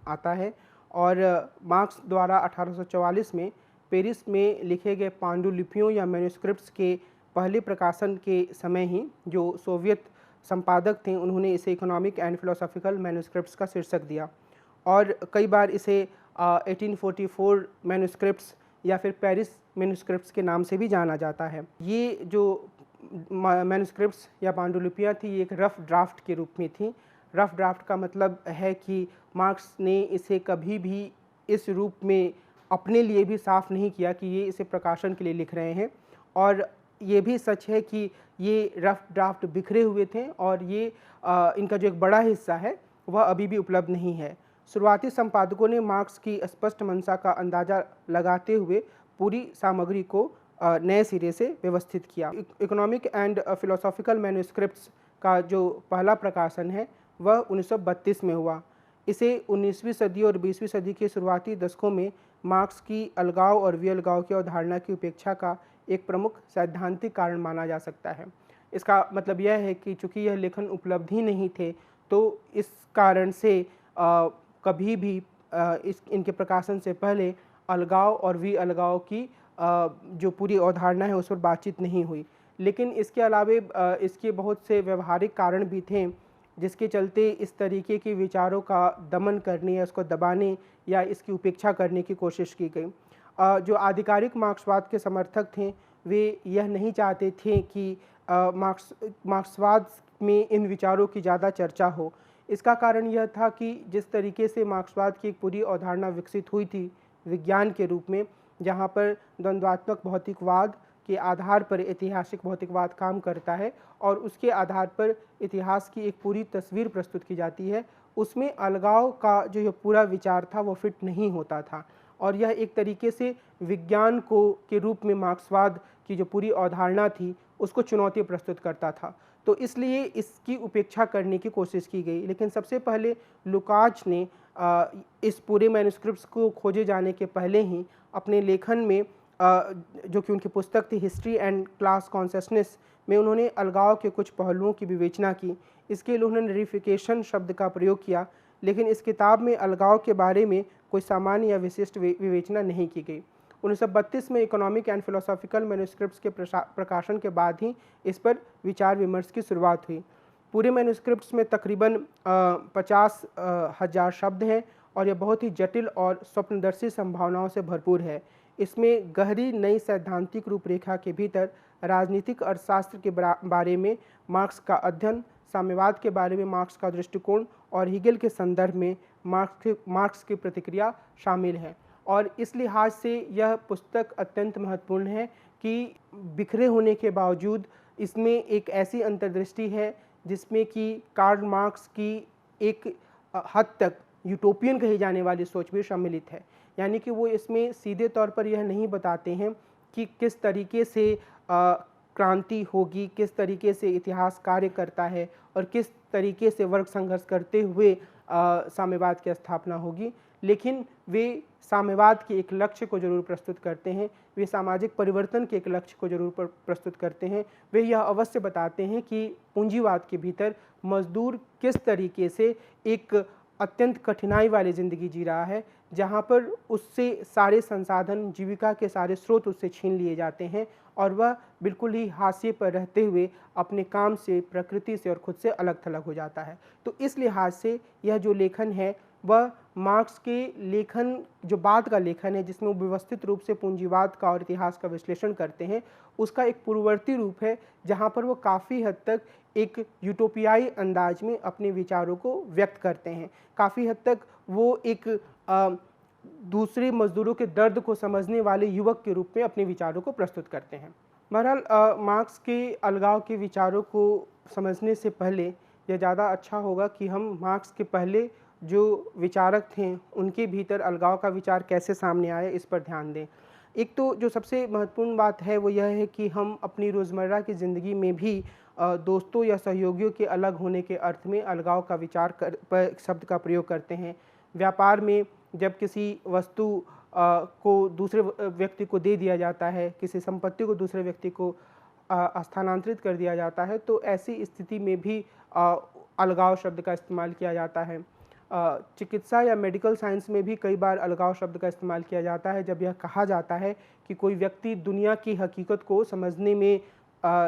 आता है। और मार्क्स द्वारा 1844 में पेरिस में लिखे गए पांडुलिपियों या मैन्यूस्क्रिप्ट्स के पहले प्रकाशन के समय ही जो सोवियत संपादक थे, उन्होंने इसे इकोनॉमिक एंड फिलोसॉफिकल मैन्यूस्क्रिप्ट्स का शीर्षक दिया, और कई बार इसे 1844 मैन्यूस्क्रिप्ट्स या फिर पेरिस मैन्यूस्क्रिप्ट्स के नाम से भी जाना जाता है। ये जो मैन्यूस्क्रिप्ट्स या पांडुलिपियाँ थी, ये एक रफ़ ड्राफ्ट के रूप में थी। रफ़ ड्राफ्ट का मतलब है कि मार्क्स ने इसे कभी भी इस रूप में अपने लिए भी साफ नहीं किया कि ये इसे प्रकाशन के लिए लिख रहे हैं, और ये भी सच है कि ये रफ़ ड्राफ्ट बिखरे हुए थे, और ये इनका जो एक बड़ा हिस्सा है वह अभी भी उपलब्ध नहीं है। शुरुआती संपादकों ने मार्क्स की स्पष्ट मंशा का अंदाज़ा लगाते हुए पूरी सामग्री को नए सिरे से व्यवस्थित किया। इकोनॉमिक एंड फिलोसॉफिकल मैन्यूस्क्रिप्ट्स का जो पहला प्रकाशन है वह 1932 में हुआ। इसे 19वीं सदी और 20वीं सदी के शुरुआती दशकों में मार्क्स की अलगाव और विअलगाव की अवधारणा की उपेक्षा का एक प्रमुख सैद्धांतिक कारण माना जा सकता है। इसका मतलब यह है कि चूँकि यह लेखन उपलब्ध ही नहीं थे, तो इस कारण से कभी भी इनके प्रकाशन से पहले अलगाव और विअलगाव की जो पूरी अवधारणा है उस पर बातचीत नहीं हुई। लेकिन इसके अलावे इसके बहुत से व्यवहारिक कारण भी थे, जिसके चलते इस तरीके के विचारों का दमन करने या उसको दबाने या इसकी उपेक्षा करने की कोशिश की गई। जो आधिकारिक मार्क्सवाद के समर्थक थे, वे यह नहीं चाहते थे कि मार्क्सवाद में इन विचारों की ज़्यादा चर्चा हो। इसका कारण यह था कि जिस तरीके से मार्क्सवाद की एक पूरी अवधारणा विकसित हुई थी विज्ञान के रूप में, जहाँ पर द्वंद्वात्मक भौतिकवाद, के आधार पर ऐतिहासिक भौतिकवाद काम करता है और उसके आधार पर इतिहास की एक पूरी तस्वीर प्रस्तुत की जाती है, उसमें अलगाव का जो ये पूरा विचार था वो फिट नहीं होता था और यह एक तरीके से विज्ञान को के रूप में मार्क्सवाद की जो पूरी अवधारणा थी उसको चुनौती प्रस्तुत करता था। तो इसलिए इसकी उपेक्षा करने की कोशिश की गई। लेकिन सबसे पहले लुकाच ने इस पूरे मैन्युस्क्रिप्ट्स को खोजे जाने के पहले ही अपने लेखन में जो कि उनकी पुस्तक थी हिस्ट्री एंड क्लास कॉन्शसनेस में उन्होंने अलगाव के कुछ पहलुओं की विवेचना की। इसके लिए उन्होंने रिफिकेशन शब्द का प्रयोग किया, लेकिन इस किताब में अलगाव के बारे में कोई सामान्य या विशिष्ट विवेचना नहीं की गई। 1932 में इकोनॉमिक एंड फिलोसॉफिकल मैन्युस्क्रिप्ट्स के प्रकाशन के बाद ही इस पर विचार विमर्श की शुरुआत हुई। पूरे मैन्युस्क्रिप्ट्स में तकरीबन 50,000 शब्द हैं और यह बहुत ही जटिल और स्वप्नदर्शी संभावनाओं से भरपूर है। इसमें गहरी नई सैद्धांतिक रूपरेखा के भीतर राजनीतिक अर्थशास्त्र के बारे में मार्क्स का अध्ययन, साम्यवाद के बारे में मार्क्स का दृष्टिकोण और हीगेल के संदर्भ में मार्क्स की प्रतिक्रिया शामिल है। और इस लिहाज से यह पुस्तक अत्यंत महत्वपूर्ण है कि बिखरे होने के बावजूद इसमें एक ऐसी अंतर्दृष्टि है जिसमें कि कार्ल मार्क्स की एक हद तक यूटोपियन कही जाने वाली सोच भी सम्मिलित है। यानी कि वो इसमें सीधे तौर पर यह नहीं बताते हैं कि किस तरीके से क्रांति होगी, किस तरीके से इतिहास कार्य करता है और किस तरीके से वर्ग संघर्ष करते हुए साम्यवाद की स्थापना होगी, लेकिन वे साम्यवाद के एक लक्ष्य को जरूर प्रस्तुत करते हैं, वे सामाजिक परिवर्तन के एक लक्ष्य को जरूर प्रस्तुत करते हैं। वे यह अवश्य बताते हैं कि पूंजीवाद के भीतर मजदूर किस तरीके से एक अत्यंत कठिनाई वाली ज़िंदगी जी रहा है, जहाँ पर उससे सारे संसाधन, जीविका के सारे स्रोत उससे छीन लिए जाते हैं और वह बिल्कुल ही हाशिए पर रहते हुए अपने काम से, प्रकृति से और खुद से अलग थलग हो जाता है। तो इस लिहाज से यह जो लेखन है वह मार्क्स के लेखन, जो बाद का लेखन है जिसमें वो व्यवस्थित रूप से पूंजीवाद का और इतिहास का विश्लेषण करते हैं, उसका एक पूर्ववर्ती रूप है जहाँ पर वो काफ़ी हद तक एक यूटोपियाई अंदाज में अपने विचारों को व्यक्त करते हैं। काफ़ी हद तक वो एक दूसरे मजदूरों के दर्द को समझने वाले युवक के रूप में अपने विचारों को प्रस्तुत करते हैं। बहरहाल मार्क्स के अलगाव के विचारों को समझने से पहले यह ज़्यादा अच्छा होगा कि हम मार्क्स के पहले जो विचारक थे उनके भीतर अलगाव का विचार कैसे सामने आया इस पर ध्यान दें। एक तो जो सबसे महत्वपूर्ण बात है वो यह है कि हम अपनी रोज़मर्रा की ज़िंदगी में भी दोस्तों या सहयोगियों के अलग होने के अर्थ में अलगाव का विचार पर शब्द का प्रयोग करते हैं। व्यापार में जब किसी वस्तु को दूसरे व्यक्ति को दे दिया जाता है, किसी संपत्ति को दूसरे व्यक्ति को स्थानांतरित कर दिया जाता है, तो ऐसी स्थिति में भी अलगाव शब्द का इस्तेमाल किया जाता है। चिकित्सा या मेडिकल साइंस में भी कई बार अलगाव शब्द का इस्तेमाल किया जाता है जब यह कहा जाता है कि कोई व्यक्ति दुनिया की हकीकत को समझने में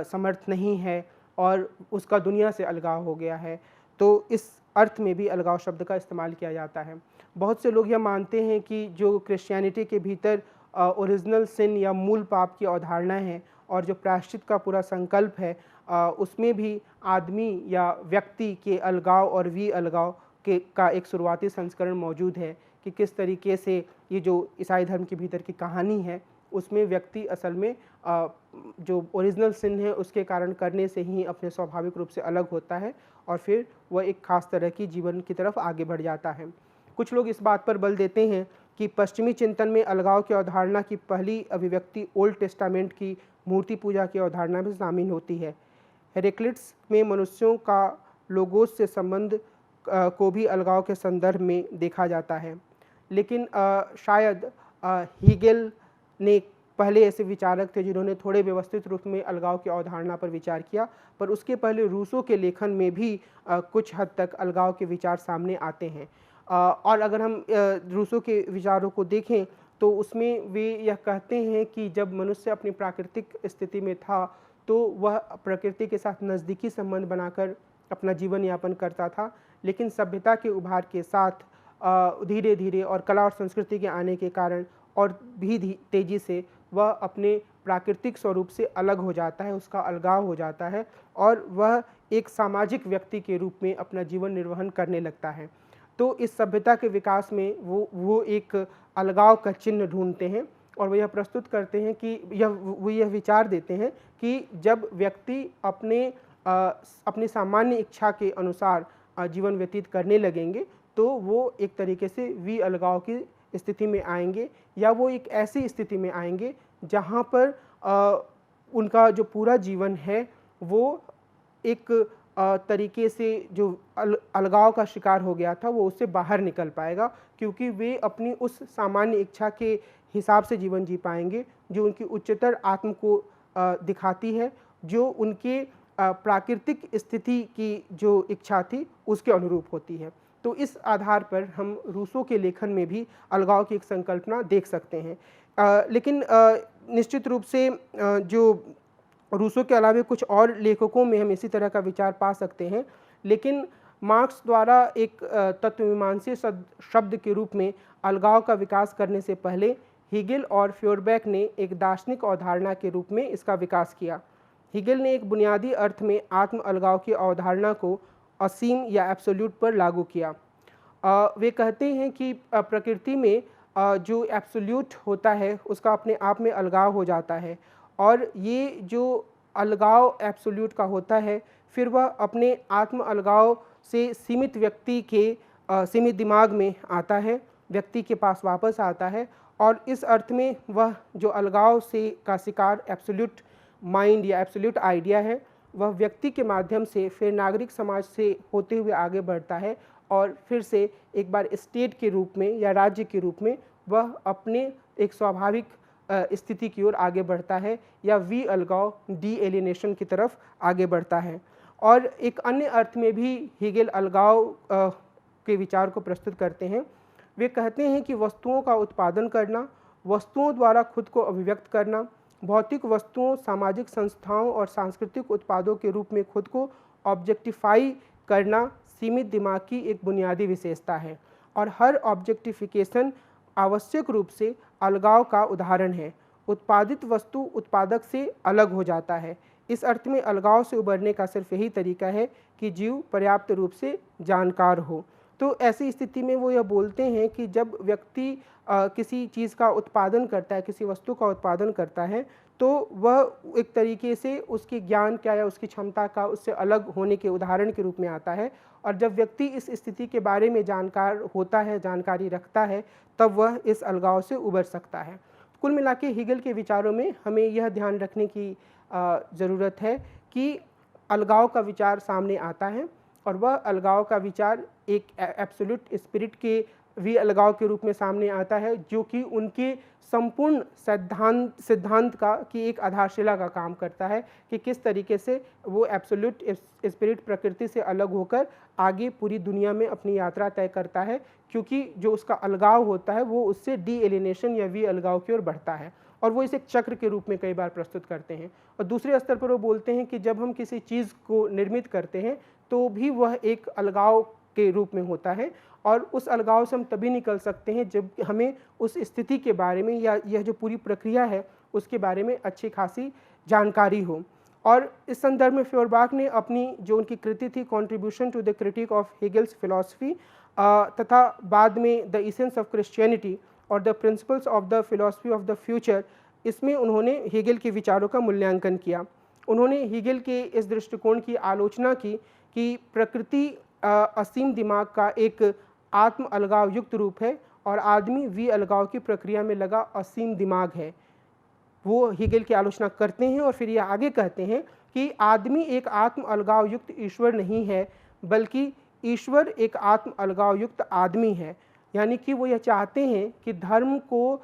समर्थ नहीं है और उसका दुनिया से अलगाव हो गया है, तो इस अर्थ में भी अलगाव शब्द का इस्तेमाल किया जाता है। बहुत से लोग यह मानते हैं कि जो क्रिश्चियनिटी के भीतर ओरिजिनल सिन या मूल पाप की अवधारणा है और जो प्रायश्चित का पूरा संकल्प है, उसमें भी आदमी या व्यक्ति के अलगाव और अलगाव का एक शुरुआती संस्करण मौजूद है कि किस तरीके से ये जो ईसाई धर्म के भीतर की कहानी है उसमें व्यक्ति असल में जो ओरिजिनल सिन है उसके कारण करने से ही अपने स्वाभाविक रूप से अलग होता है और फिर वह एक खास तरह की जीवन की तरफ आगे बढ़ जाता है। कुछ लोग इस बात पर बल देते हैं कि पश्चिमी चिंतन में अलगाव की अवधारणा की पहली अभिव्यक्ति ओल्ड टेस्टामेंट की मूर्ति पूजा की अवधारणा में शामिल होती है। हेरेक्लिट्स में मनुष्यों का लोगोस से संबंध को भी अलगाव के संदर्भ में देखा जाता है, लेकिन शायद हीगेल ने पहले ऐसे विचारक थे जिन्होंने थोड़े व्यवस्थित रूप में अलगाव की अवधारणा पर विचार किया, पर उसके पहले रूसो के लेखन में भी कुछ हद तक अलगाव के विचार सामने आते हैं। और अगर हम रूसो के विचारों को देखें तो उसमें वे यह कहते हैं कि जब मनुष्य अपनी प्राकृतिक स्थिति में था तो वह प्रकृति के साथ नज़दीकी संबंध बनाकर अपना जीवन यापन करता था, लेकिन सभ्यता के उभार के साथ धीरे धीरे और कला और संस्कृति के आने के कारण और भी तेज़ी से वह अपने प्राकृतिक स्वरूप से अलग हो जाता है, उसका अलगाव हो जाता है और वह एक सामाजिक व्यक्ति के रूप में अपना जीवन निर्वहन करने लगता है। तो इस सभ्यता के विकास में वो एक अलगाव का चिन्ह ढूंढते हैं और वो यह प्रस्तुत करते हैं कि वो यह विचार देते हैं कि जब व्यक्ति अपनी सामान्य इच्छा के अनुसार जीवन व्यतीत करने लगेंगे तो वो एक तरीके से अलगाव की स्थिति में आएंगे, या वो एक ऐसी स्थिति में आएंगे जहाँ पर उनका जो पूरा जीवन है वो एक तरीके से जो अलगाव का शिकार हो गया था वो उससे बाहर निकल पाएगा, क्योंकि वे अपनी उस सामान्य इच्छा के हिसाब से जीवन जी पाएंगे जो उनकी उच्चतर आत्म को दिखाती है, जो उनके प्राकृतिक स्थिति की जो इच्छा थी उसके अनुरूप होती है। तो इस आधार पर हम रूसो के लेखन में भी अलगाव की एक संकल्पना देख सकते हैं। लेकिन निश्चित रूप से जो रूसो के अलावा कुछ और लेखकों में हम इसी तरह का विचार पा सकते हैं, लेकिन मार्क्स द्वारा एक तत्वमीमांसी शब्द के रूप में अलगाव का विकास करने से पहले हीगेल और फ्योरबैक ने एक दार्शनिक अवधारणा के रूप में इसका विकास किया। हीगेल ने एक बुनियादी अर्थ में आत्म अलगाव की अवधारणा को असीम या एब्सोल्यूट पर लागू किया। वे कहते हैं कि प्रकृति में जो एब्सोल्यूट होता है उसका अपने आप में अलगाव हो जाता है, और ये जो अलगाव एब्सोल्यूट का होता है फिर वह अपने आत्म अलगाव से सीमित व्यक्ति के सीमित दिमाग में आता है, व्यक्ति के पास वापस आता है, और इस अर्थ में वह जो अलगाव से का शिकार एब्सोल्यूट माइंड या एब्सोल्यूट आइडिया है वह व्यक्ति के माध्यम से फिर नागरिक समाज से होते हुए आगे बढ़ता है, और फिर से एक बार स्टेट के रूप में या राज्य के रूप में वह अपने एक स्वाभाविक स्थिति की ओर आगे बढ़ता है, या अलगाव डी एलिनेशन की तरफ आगे बढ़ता है। और एक अन्य अर्थ में भी हीगेल अलगाव के विचार को प्रस्तुत करते हैं। वे कहते हैं कि वस्तुओं का उत्पादन करना, वस्तुओं द्वारा खुद को अभिव्यक्त करना, भौतिक वस्तुओं, सामाजिक संस्थाओं और सांस्कृतिक उत्पादों के रूप में खुद को ऑब्जेक्टिफाई करना सीमित दिमाग की एक बुनियादी विशेषता है, और हर ऑब्जेक्टिफिकेशन आवश्यक रूप से अलगाव का उदाहरण है। उत्पादित वस्तु उत्पादक से अलग हो जाता है। इस अर्थ में अलगाव से उबरने का सिर्फ यही तरीका है कि जीव पर्याप्त रूप से जानकार हो। तो ऐसी स्थिति में वो यह बोलते हैं कि जब व्यक्ति किसी चीज़ का उत्पादन करता है, किसी वस्तु का उत्पादन करता है, तो वह एक तरीके से उसके ज्ञान का या उसकी क्षमता का उससे अलग होने के उदाहरण के रूप में आता है, और जब व्यक्ति इस स्थिति के बारे में जानकार होता है, जानकारी रखता है, तब वह इस अलगाव से उबर सकता है। कुल मिला के हीगेल के विचारों में हमें यह ध्यान रखने की ज़रूरत है कि अलगाव का विचार सामने आता है, और वह अलगाव का विचार एक एब्सोल्यूट स्पिरिट के अलगाव के रूप में सामने आता है, जो कि उनके संपूर्ण सिद्धांत का की एक आधारशिला का काम करता है कि किस तरीके से वो एब्सोल्यूट स्पिरिट प्रकृति से अलग होकर आगे पूरी दुनिया में अपनी यात्रा तय करता है, क्योंकि जो उसका अलगाव होता है वो उससे डी एलिनेशन या अलगाव की ओर बढ़ता है, और वो इसे एक चक्र के रूप में कई बार प्रस्तुत करते हैं। और दूसरे स्तर पर वो बोलते हैं कि जब हम किसी चीज़ को निर्मित करते हैं तो भी वह एक अलगाव के रूप में होता है, और उस अलगाव से हम तभी निकल सकते हैं जब हमें उस स्थिति के बारे में या यह जो पूरी प्रक्रिया है उसके बारे में अच्छी खासी जानकारी हो। और इस संदर्भ में फ्योरबाख ने अपनी जो उनकी कृति थी contribution to the critique of Hegel's philosophy तथा बाद में द इसेंस ऑफ क्रिश्चियनिटी और the principles of the philosophy of the future, इसमें उन्होंने हीगेल के विचारों का मूल्यांकन किया। उन्होंने हीगेल के इस दृष्टिकोण की आलोचना की कि प्रकृति असीम दिमाग का एक आत्म अलगाव युक्त रूप है, और आदमी अलगाव की प्रक्रिया में लगा असीम दिमाग है। वो हीगेल की आलोचना करते हैं और फिर ये आगे कहते हैं कि आदमी एक आत्म अलगाव युक्त ईश्वर नहीं है, बल्कि ईश्वर एक आत्म अलगाव युक्त आदमी है। यानी कि वो यह चाहते हैं कि धर्म को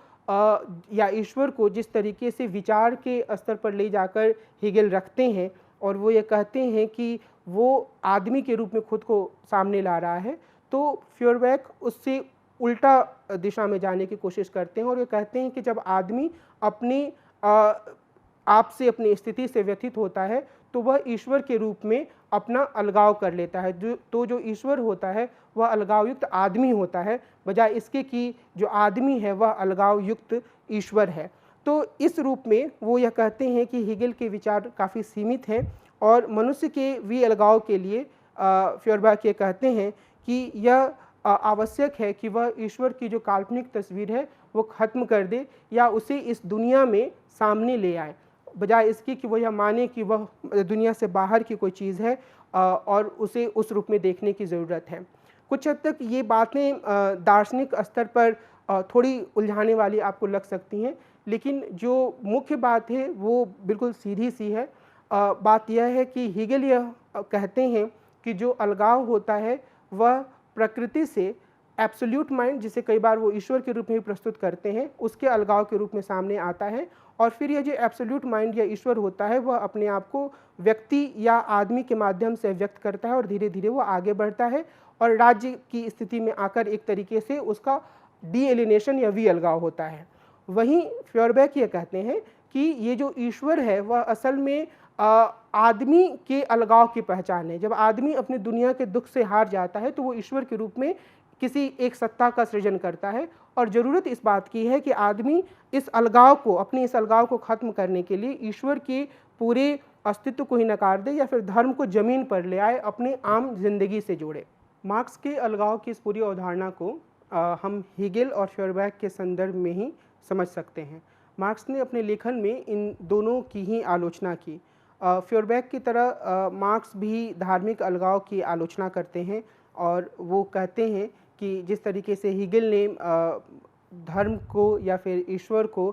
या ईश्वर को जिस तरीके से विचार के स्तर पर ले जाकर हीगेल रखते हैं, और वो ये कहते हैं कि वो आदमी के रूप में खुद को सामने ला रहा है, तो फ्योरबैक उससे उल्टा दिशा में जाने की कोशिश करते हैं, और ये कहते हैं कि जब आदमी अपनी आप से अपनी स्थिति से व्यथित होता है तो वह ईश्वर के रूप में अपना अलगाव कर लेता है। जो ईश्वर होता है वह अलगाव युक्त आदमी होता है, बजाय इसके कि जो आदमी है वह अलगाव युक्त ईश्वर है। तो इस रूप में वो यह कहते हैं कि हीगेल के विचार काफ़ी सीमित हैं, और मनुष्य के अलगाव के लिए फ्योरबाख ये कहते हैं कि यह आवश्यक है कि वह ईश्वर की जो काल्पनिक तस्वीर है वो ख़त्म कर दे या उसे इस दुनिया में सामने ले आए, बजाय इसकी कि वो यह माने कि वह दुनिया से बाहर की कोई चीज़ है और उसे उस रूप में देखने की ज़रूरत है। कुछ हद तक ये बातें दार्शनिक स्तर पर थोड़ी उलझाने वाली आपको लग सकती हैं, लेकिन जो मुख्य बात है वो बिल्कुल सीधी-सी है। बात यह है कि हीगल यह कहते हैं कि जो अलगाव होता है वह प्रकृति से एब्सोल्यूट माइंड, जिसे कई बार वो ईश्वर के रूप में भी प्रस्तुत करते हैं, उसके अलगाव के रूप में सामने आता है और फिर ये जो एब्सोल्यूट माइंड या ईश्वर होता है वह अपने आप को व्यक्ति या आदमी के माध्यम से व्यक्त करता है और धीरे धीरे वो आगे बढ़ता है और राज्य की स्थिति में आकर एक तरीके से उसका डी एलिनेशन या वी अलगाव होता है। वहीं फ्योरबैक ये कहते हैं कि ये जो ईश्वर है वह असल में आदमी के अलगाव की पहचान है। जब आदमी अपनी दुनिया के दुख से हार जाता है तो वो ईश्वर के रूप में किसी एक सत्ता का सृजन करता है और ज़रूरत इस बात की है कि आदमी इस अलगाव को, अपने इस अलगाव को ख़त्म करने के लिए ईश्वर के पूरे अस्तित्व को ही नकार दे या फिर धर्म को ज़मीन पर ले आए, अपने आम जिंदगी से जोड़े। मार्क्स के अलगाव की इस पूरी अवधारणा को हम हीगल और फ्योरबैक के संदर्भ में ही समझ सकते हैं। मार्क्स ने अपने लेखन में इन दोनों की ही आलोचना की। फ्योरबैक की तरह मार्क्स भी धार्मिक अलगाव की आलोचना करते हैं और वो कहते हैं कि जिस तरीके से हीगल ने धर्म को या फिर ईश्वर को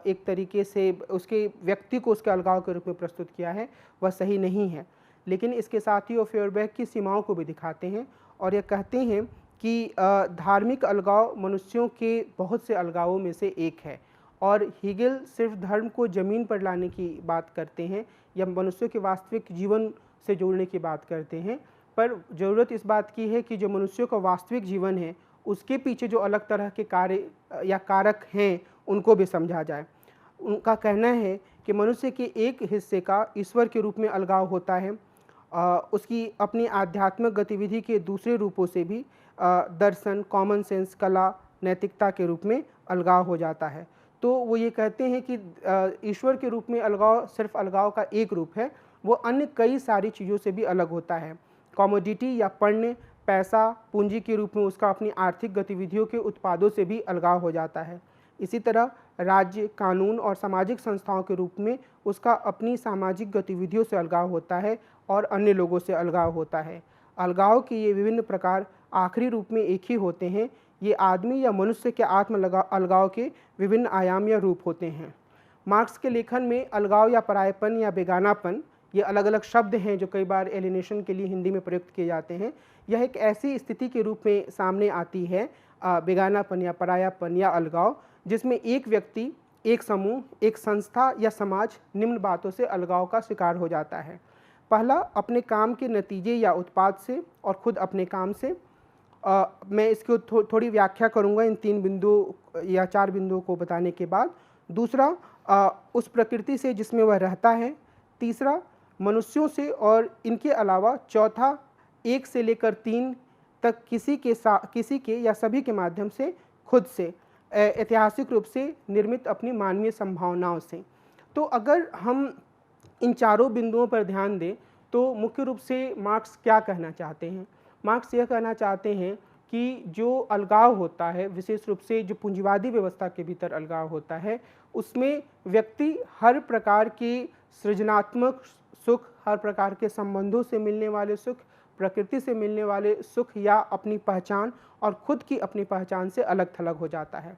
एक तरीके से उसके व्यक्ति को उसके अलगाव के रूप में प्रस्तुत किया है वह सही नहीं है। लेकिन इसके साथ ही वो फ्योरबैक की सीमाओं को भी दिखाते हैं और ये कहते हैं कि धार्मिक अलगाव मनुष्यों के बहुत से अलगावों में से एक है और हीगल सिर्फ धर्म को ज़मीन पर लाने की बात करते हैं या मनुष्यों के वास्तविक जीवन से जोड़ने की बात करते हैं, पर ज़रूरत इस बात की है कि जो मनुष्यों का वास्तविक जीवन है उसके पीछे जो अलग तरह के कार्य या कारक हैं उनको भी समझा जाए। उनका कहना है कि मनुष्य के एक हिस्से का ईश्वर के रूप में अलगाव होता है, उसकी अपनी आध्यात्मिक गतिविधि के दूसरे रूपों से भी दर्शन, कॉमन सेंस, कला, नैतिकता के रूप में अलगाव हो जाता है। तो वो ये कहते हैं कि ईश्वर के रूप में अलगाव सिर्फ अलगाव का एक रूप है, वो अन्य कई सारी चीज़ों से भी अलग होता है। कॉमोडिटी या पण्य, पैसा, पूंजी के रूप में उसका अपनी आर्थिक गतिविधियों के उत्पादों से भी अलगाव हो जाता है। इसी तरह राज्य, कानून और सामाजिक संस्थाओं के रूप में उसका अपनी सामाजिक गतिविधियों से अलगाव होता है और अन्य लोगों से अलगाव होता है। अलगाव के ये विभिन्न प्रकार आखिरी रूप में एक ही होते हैं। ये आदमी या मनुष्य के आत्म अलगाव के विभिन्न आयाम या रूप होते हैं। मार्क्स के लेखन में अलगाव या परायपन या बेगानापन, ये अलग अलग शब्द हैं जो कई बार एलिनेशन के लिए हिंदी में प्रयुक्त किए जाते हैं। यह एक ऐसी स्थिति के रूप में सामने आती है, बेगानापन या परायापन या अलगाव, जिसमें एक व्यक्ति, एक समूह, एक संस्था या समाज निम्न बातों से अलगाव का शिकार हो जाता है। पहला, अपने काम के नतीजे या उत्पाद से और खुद अपने काम से। मैं इसको थोड़ी व्याख्या करूंगा इन 3 बिंदुओं या 4 बिंदुओं को बताने के बाद। दूसरा, उस प्रकृति से जिसमें वह रहता है। तीसरा, मनुष्यों से और इनके अलावा। चौथा, 1 से लेकर 3 तक किसी के या सभी के माध्यम से, खुद से, ऐतिहासिक रूप से निर्मित अपनी मानवीय संभावनाओं से। तो अगर हम इन चारों बिंदुओं पर ध्यान दें तो मुख्य रूप से मार्क्स क्या कहना चाहते हैं? मार्क्स यह कहना चाहते हैं कि जो अलगाव होता है, विशेष रूप से जो पूंजीवादी व्यवस्था के भीतर अलगाव होता है, उसमें व्यक्ति हर प्रकार के सृजनात्मक सुख, हर प्रकार के संबंधों से मिलने वाले सुख, प्रकृति से मिलने वाले सुख या अपनी पहचान और खुद की अपनी पहचान से अलग थलग हो जाता है।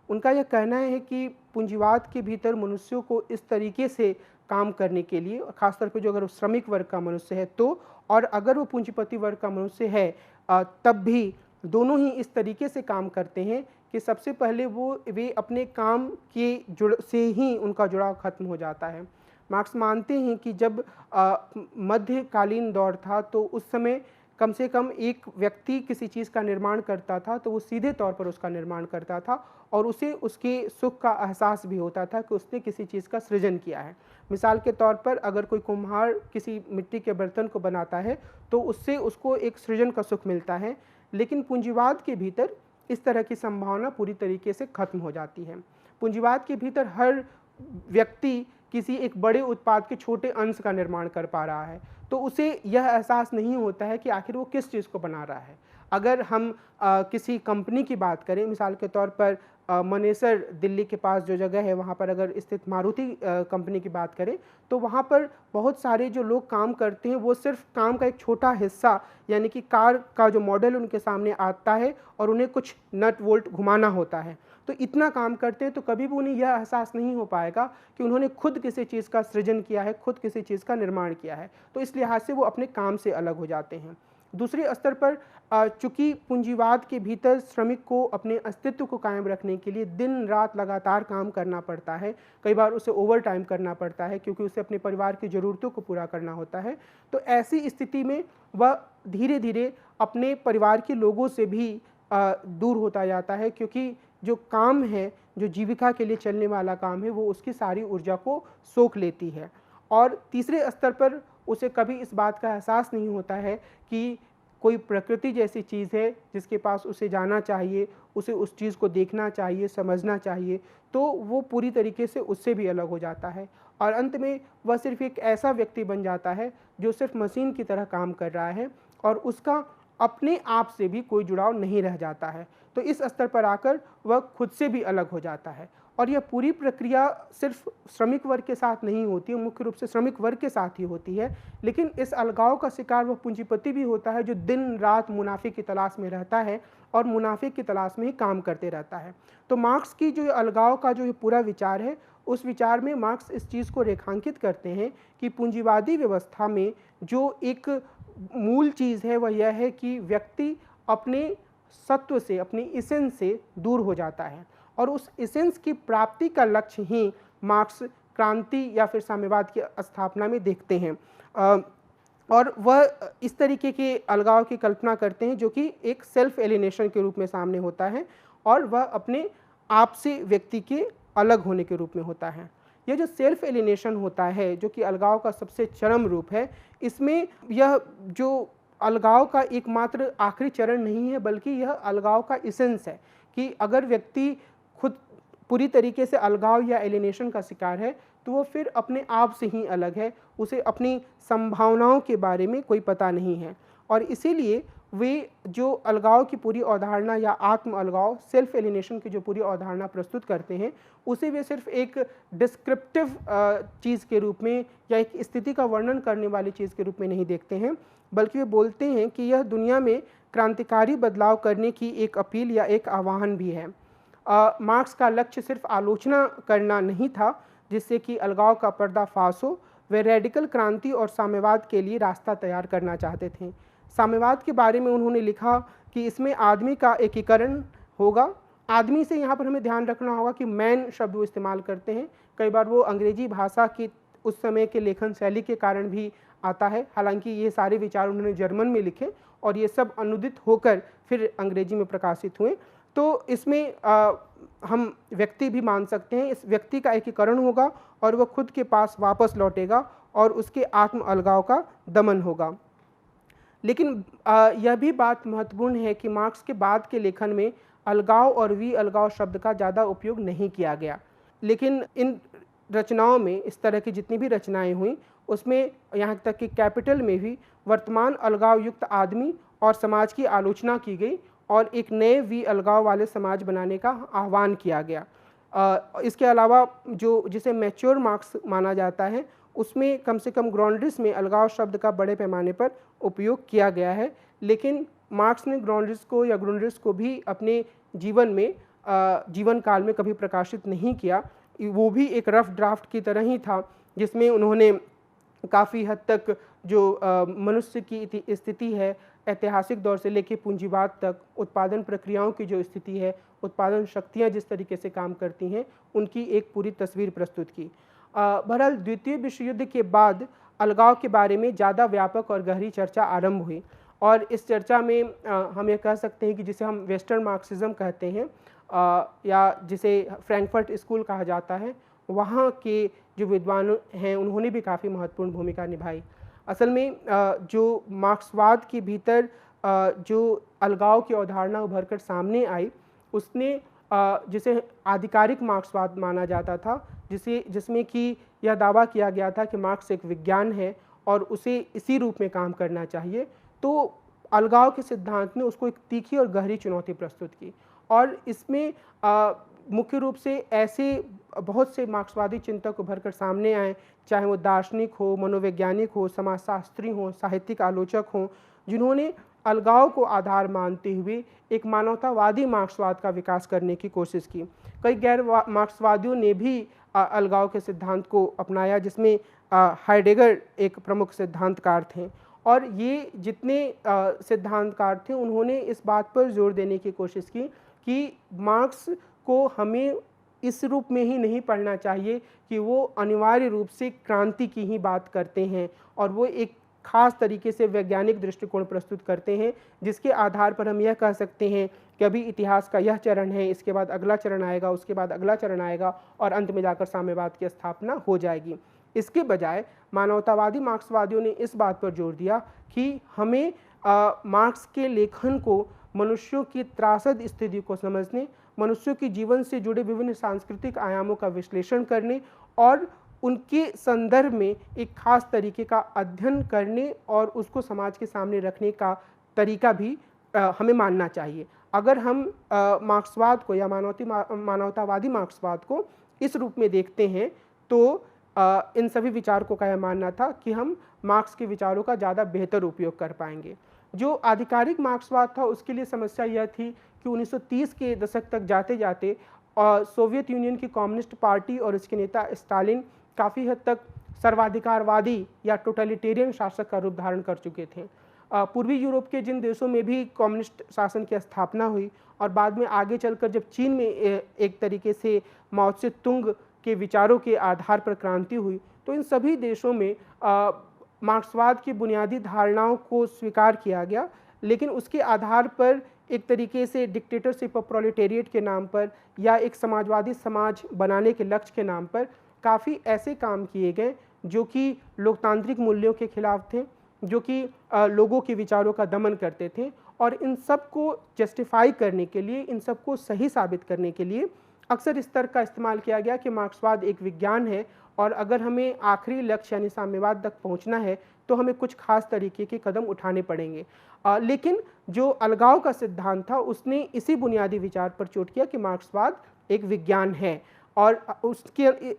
उनका यह कहना है कि पूंजीवाद के भीतर मनुष्यों को इस तरीके से काम करने के लिए, खासतौर पे जो अगर वो श्रमिक वर्ग का मनुष्य है तो, और अगर वो पूंजीपति वर्ग का मनुष्य है तब भी दोनों ही इस तरीके से काम करते हैं कि सबसे पहले वे अपने काम के से ही उनका जुड़ाव खत्म हो जाता है। मार्क्स मानते हैं कि जब मध्यकालीन दौर था तो उस समय कम से कम एक व्यक्ति किसी चीज़ का निर्माण करता था तो वो सीधे तौर पर उसका निर्माण करता था और उसे उसके सुख का एहसास भी होता था कि उसने किसी चीज़ का सृजन किया है। मिसाल के तौर पर अगर कोई कुम्हार किसी मिट्टी के बर्तन को बनाता है तो उससे उसको एक सृजन का सुख मिलता है, लेकिन पूंजीवाद के भीतर इस तरह की संभावना पूरी तरीके से खत्म हो जाती है। पूंजीवाद के भीतर हर व्यक्ति किसी एक बड़े उत्पाद के छोटे अंश का निर्माण कर पा रहा है, तो उसे यह एहसास नहीं होता है कि आखिर वो किस चीज़ को बना रहा है। अगर हम किसी कंपनी की बात करें, मिसाल के तौर पर मनेसर दिल्ली के पास जो जगह है वहाँ पर अगर स्थित मारुति कंपनी की बात करें तो वहाँ पर बहुत सारे जो लोग काम करते हैं वो सिर्फ काम का एक छोटा हिस्सा यानी कि कार का जो मॉडल उनके सामने आता है और उन्हें कुछ नट वोल्ट घुमाना होता है, तो इतना काम करते हैं तो कभी भी उन्हें यह एहसास नहीं हो पाएगा कि उन्होंने खुद किसी चीज़ का सृजन किया है, खुद किसी चीज़ का निर्माण किया है। तो इस लिहाज से वो अपने काम से अलग हो जाते हैं। दूसरे स्तर पर चूँकि पूंजीवाद के भीतर श्रमिक को अपने अस्तित्व को कायम रखने के लिए दिन रात लगातार काम करना पड़ता है, कई बार उसे ओवर टाइम करना पड़ता है क्योंकि उसे अपने परिवार की ज़रूरतों को पूरा करना होता है, तो ऐसी स्थिति में वह धीरे धीरे अपने परिवार के लोगों से भी दूर होता जाता है क्योंकि जो काम है, जो जीविका के लिए चलने वाला काम है, वो उसकी सारी ऊर्जा को सोख लेती है। और तीसरे स्तर पर उसे कभी इस बात का एहसास नहीं होता है कि कोई प्रकृति जैसी चीज़ है जिसके पास उसे जाना चाहिए, उसे उस चीज़ को देखना चाहिए, समझना चाहिए, तो वो पूरी तरीके से उससे भी अलग हो जाता है और अंत में वह सिर्फ एक ऐसा व्यक्ति बन जाता है जो सिर्फ मशीन की तरह काम कर रहा है और उसका अपने आप से भी कोई जुड़ाव नहीं रह जाता है। तो इस स्तर पर आकर वह खुद से भी अलग हो जाता है और यह पूरी प्रक्रिया सिर्फ श्रमिक वर्ग के साथ नहीं होती है, मुख्य रूप से श्रमिक वर्ग के साथ ही होती है, लेकिन इस अलगाव का शिकार वह पूंजीपति भी होता है जो दिन रात मुनाफे की तलाश में रहता है और मुनाफे की तलाश में ही काम करते रहता है। तो मार्क्स की जो अलगाव का जो पूरा विचार है, उस विचार में मार्क्स इस चीज़ को रेखांकित करते हैं कि पूंजीवादी व्यवस्था में जो एक मूल चीज़ है वह यह है कि व्यक्ति अपने सत्व से, अपनी इसेंस से दूर हो जाता है और उस इसेंस की प्राप्ति का लक्ष्य ही मार्क्स क्रांति या फिर साम्यवाद की स्थापना में देखते हैं और वह इस तरीके के अलगाव की कल्पना करते हैं जो कि एक सेल्फ एलिनेशन के रूप में सामने होता है और वह अपने आप से व्यक्ति के अलग होने के रूप में होता है। यह जो सेल्फ एलिनेशन होता है जो कि अलगाव का सबसे चरम रूप है, इसमें यह जो अलगाव का एकमात्र आखिरी चरण नहीं है बल्कि यह अलगाव का इसेंस है कि अगर व्यक्ति खुद पूरी तरीके से अलगाव या एलिनेशन का शिकार है तो वो फिर अपने आप से ही अलग है, उसे अपनी संभावनाओं के बारे में कोई पता नहीं है और इसीलिए वे जो अलगाव की पूरी अवधारणा या आत्म अलगाव, सेल्फ एलिनेशन की जो पूरी अवधारणा प्रस्तुत करते हैं उसे वे सिर्फ एक डिस्क्रिप्टिव चीज़ के रूप में या एक स्थिति का वर्णन करने वाली चीज़ के रूप में नहीं देखते हैं, बल्कि वे बोलते हैं कि यह दुनिया में क्रांतिकारी बदलाव करने की एक अपील या एक आह्वान भी है। मार्क्स का लक्ष्य सिर्फ आलोचना करना नहीं था जिससे कि अलगाव का पर्दाफाश हो, वे रेडिकल क्रांति और साम्यवाद के लिए रास्ता तैयार करना चाहते थे। साम्यवाद के बारे में उन्होंने लिखा कि इसमें आदमी का एकीकरण होगा। आदमी से यहाँ पर हमें ध्यान रखना होगा कि मैन शब्द वो इस्तेमाल करते हैं, कई बार वो अंग्रेजी भाषा की उस समय के लेखन शैली के कारण भी आता है, हालांकि ये सारे विचार उन्होंने जर्मन में लिखे और ये सब अनुदित होकर फिर अंग्रेजी में प्रकाशित हुए। तो इसमें हम व्यक्ति भी मान सकते हैं, इस व्यक्ति का एकीकरण होगा और वह खुद के पास वापस लौटेगा और उसके आत्म अलगाव का दमन होगा। लेकिन यह भी बात महत्वपूर्ण है कि मार्क्स के बाद के लेखन में अलगाव और अलगाव शब्द का ज़्यादा उपयोग नहीं किया गया, लेकिन इन रचनाओं में, इस तरह की जितनी भी रचनाएं हुई उसमें यहाँ तक कि कैपिटल में भी वर्तमान अलगाव युक्त आदमी और समाज की आलोचना की गई और एक नए अलगाव वाले समाज बनाने का आह्वान किया गया। इसके अलावा जो जिसे मैच्योर मार्क्स माना जाता है उसमें कम से कम ग्रॉन्ड्रिस में अलगाव शब्द का बड़े पैमाने पर उपयोग किया गया है, लेकिन मार्क्स ने ग्रॉन्ड्रिस को या ग्रॉन्ड्रिस को भी अपने जीवन में जीवन काल में कभी प्रकाशित नहीं किया। वो भी एक रफ ड्राफ्ट की तरह ही था जिसमें उन्होंने काफ़ी हद तक जो मनुष्य की स्थिति है ऐतिहासिक दौर से लेकर पूंजीवाद तक, उत्पादन प्रक्रियाओं की जो स्थिति है, उत्पादन शक्तियाँ जिस तरीके से काम करती हैं, उनकी एक पूरी तस्वीर प्रस्तुत की। बहरहाल द्वितीय विश्व युद्ध के बाद अलगाव के बारे में ज़्यादा व्यापक और गहरी चर्चा आरंभ हुई और इस चर्चा में हम ये कह सकते हैं कि जिसे हम वेस्टर्न मार्क्सिज्म कहते हैं या जिसे फ्रैंकफर्ट स्कूल कहा जाता है, वहाँ के जो विद्वान हैं उन्होंने भी काफ़ी महत्वपूर्ण भूमिका निभाई। असल में जो मार्क्सवाद के भीतर जो अलगाव की अवधारणा उभर कर सामने आई, उसने जिसे आधिकारिक मार्क्सवाद माना जाता था, जिसमें कि यह दावा किया गया था कि मार्क्स एक विज्ञान है और उसे इसी रूप में काम करना चाहिए, तो अलगाव के सिद्धांत ने उसको एक तीखी और गहरी चुनौती प्रस्तुत की और इसमें मुख्य रूप से ऐसे बहुत से मार्क्सवादी चिंतक उभर कर सामने आए, चाहे वो दार्शनिक हो, मनोवैज्ञानिक हो, समाजशास्त्री हों, साहित्यिक आलोचक हों, जिन्होंने अलगाव को आधार मानते हुए एक मानवतावादी मार्क्सवाद का विकास करने की कोशिश की। कई गैर मार्क्सवादियों ने भी अलगाव के सिद्धांत को अपनाया, जिसमें हाइडेगर एक प्रमुख सिद्धांतकार थे। और ये जितने सिद्धांतकार थे, उन्होंने इस बात पर जोर देने की कोशिश की कि मार्क्स को हमें इस रूप में ही नहीं पढ़ना चाहिए कि वो अनिवार्य रूप से क्रांति की ही बात करते हैं और वो एक खास तरीके से वैज्ञानिक दृष्टिकोण प्रस्तुत करते हैं, जिसके आधार पर हम यह कह सकते हैं कि अभी इतिहास का यह चरण है, इसके बाद अगला चरण आएगा, उसके बाद अगला चरण आएगा और अंत में जाकर साम्यवाद की स्थापना हो जाएगी। इसके बजाय मानवतावादी मार्क्सवादियों ने इस बात पर जोर दिया कि हमें मार्क्स के लेखन को मनुष्यों की त्रासद स्थिति को समझने, मनुष्यों के जीवन से जुड़े विभिन्न सांस्कृतिक आयामों का विश्लेषण करने और उनके संदर्भ में एक खास तरीके का अध्ययन करने और उसको समाज के सामने रखने का तरीका भी हमें मानना चाहिए। अगर हम मार्क्सवाद को या मानवतावादी मार्क्सवाद को इस रूप में देखते हैं तो इन सभी विचारकों का यह मानना था कि हम मार्क्स के विचारों का ज़्यादा बेहतर उपयोग कर पाएंगे। जो आधिकारिक मार्क्सवाद था उसके लिए समस्या यह थी कि 1930 के दशक तक जाते जाते सोवियत यूनियन की कम्युनिस्ट पार्टी और इसके नेता स्टालिन काफ़ी हद तक सर्वाधिकारवादी या टोटलिटेरियन शासक का रूप धारण कर चुके थे। पूर्वी यूरोप के जिन देशों में भी कम्युनिस्ट शासन की स्थापना हुई और बाद में आगे चलकर जब चीन में एक तरीके से माओ त्से तुंग के विचारों के आधार पर क्रांति हुई, तो इन सभी देशों में मार्क्सवाद की बुनियादी धारणाओं को स्वीकार किया गया, लेकिन उसके आधार पर एक तरीके से डिक्टेटरशिप ऑफ प्रोलेटेरिएट के नाम पर या एक समाजवादी समाज बनाने के लक्ष्य के नाम पर काफ़ी ऐसे काम किए गए जो कि लोकतांत्रिक मूल्यों के खिलाफ थे, जो कि लोगों के विचारों का दमन करते थे। और इन सब को जस्टिफाई करने के लिए, इन सब को सही साबित करने के लिए अक्सर इस तर्क का इस्तेमाल किया गया कि मार्क्सवाद एक विज्ञान है और अगर हमें आखिरी लक्ष्य यानी साम्यवाद तक पहुंचना है तो हमें कुछ खास तरीके के कदम उठाने पड़ेंगे। लेकिन जो अलगाव का सिद्धांत था उसने इसी बुनियादी विचार पर चोट किया कि मार्क्सवाद एक विज्ञान है और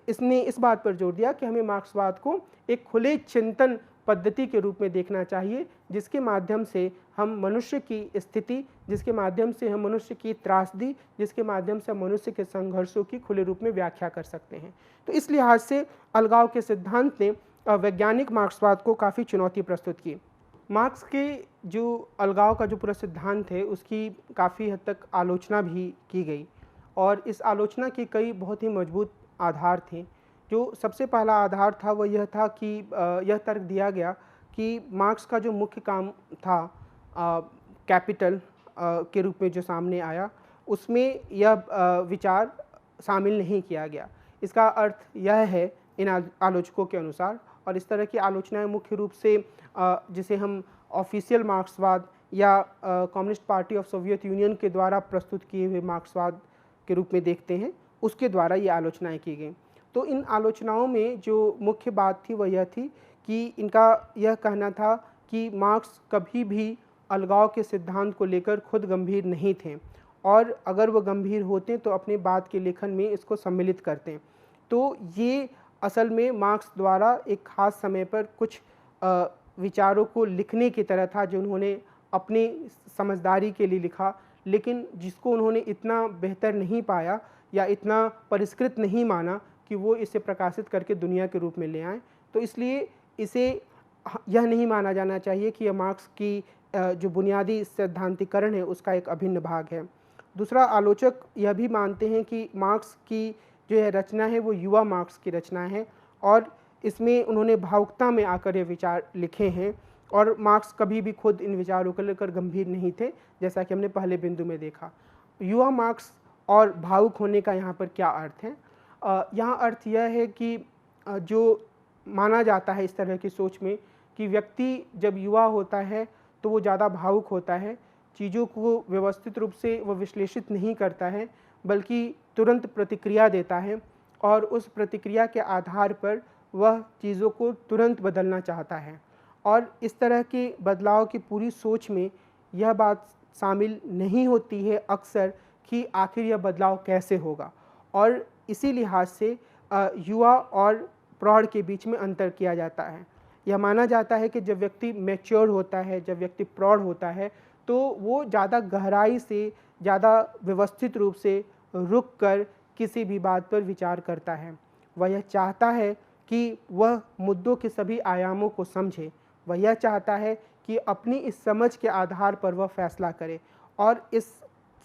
इसने इस बात पर जोर दिया कि हमें मार्क्सवाद को एक खुले चिंतन पद्धति के रूप में देखना चाहिए, जिसके माध्यम से हम मनुष्य की स्थिति, जिसके माध्यम से हम मनुष्य की त्रासदी, जिसके माध्यम से हम मनुष्य के संघर्षों की खुले रूप में व्याख्या कर सकते हैं। तो इस लिहाज से अलगाव के सिद्धांत ने वैज्ञानिक मार्क्सवाद को काफ़ी चुनौती प्रस्तुत की। मार्क्स के जो अलगाव का जो पूरा सिद्धांत है उसकी काफ़ी हद तक आलोचना भी की गई और इस आलोचना के कई बहुत ही मजबूत आधार थे। जो सबसे पहला आधार था वह यह था कि यह तर्क दिया गया कि मार्क्स का जो मुख्य काम था कैपिटल के रूप में जो सामने आया, उसमें यह विचार शामिल नहीं किया गया। इसका अर्थ यह है इन आलोचकों के अनुसार, और इस तरह की आलोचनाएं मुख्य रूप से जिसे हम ऑफिशियल मार्क्सवाद या communist party of Soviet union के द्वारा प्रस्तुत किए हुए मार्क्सवाद के रूप में देखते हैं, उसके द्वारा ये आलोचनाएं की गई। तो इन आलोचनाओं में जो मुख्य बात थी वह यह थी कि इनका यह कहना था कि मार्क्स कभी भी अलगाव के सिद्धांत को लेकर खुद गंभीर नहीं थे और अगर वह गंभीर होते तो अपने बाद के लेखन में इसको सम्मिलित करते। तो ये असल में मार्क्स द्वारा एक खास समय पर कुछ विचारों को लिखने की तरह था जो उन्होंने अपनी समझदारी के लिए लिखा, लेकिन जिसको उन्होंने इतना बेहतर नहीं पाया या इतना परिष्कृत नहीं माना कि वो इसे प्रकाशित करके दुनिया के रूप में ले आएँ। तो इसलिए इसे यह नहीं माना जाना चाहिए कि यह मार्क्स की जो बुनियादी सैद्धांतिकरण है उसका एक अभिन्न भाग है। दूसरा, आलोचक यह भी मानते हैं कि मार्क्स की जो यह रचना है वो युवा मार्क्स की रचना है और इसमें उन्होंने भावुकता में आकर ये विचार लिखे हैं और मार्क्स कभी भी खुद इन विचारों को लेकर गंभीर नहीं थे, जैसा कि हमने पहले बिंदु में देखा। युवा मार्क्स और भावुक होने का यहाँ पर क्या अर्थ है? यहाँ अर्थ यह है कि जो माना जाता है इस तरह की सोच में कि व्यक्ति जब युवा होता है तो वो ज़्यादा भावुक होता है, चीज़ों को व्यवस्थित रूप से वो विश्लेषित नहीं करता है बल्कि तुरंत प्रतिक्रिया देता है और उस प्रतिक्रिया के आधार पर वह चीज़ों को तुरंत बदलना चाहता है। और इस तरह के बदलाव की पूरी सोच में यह बात शामिल नहीं होती है अक्सर कि आखिर यह बदलाव कैसे होगा, और इसी लिहाज से युवा और प्रौढ़ के बीच में अंतर किया जाता है। यह माना जाता है कि जब व्यक्ति मैच्योर होता है, जब व्यक्ति प्रौढ़ होता है, तो वो ज़्यादा गहराई से, ज़्यादा व्यवस्थित रूप से रुक कर किसी भी बात पर विचार करता है। वह यह चाहता है कि वह मुद्दों के सभी आयामों को समझे। वह यह चाहता है कि अपनी इस समझ के आधार पर वह फैसला करे और इस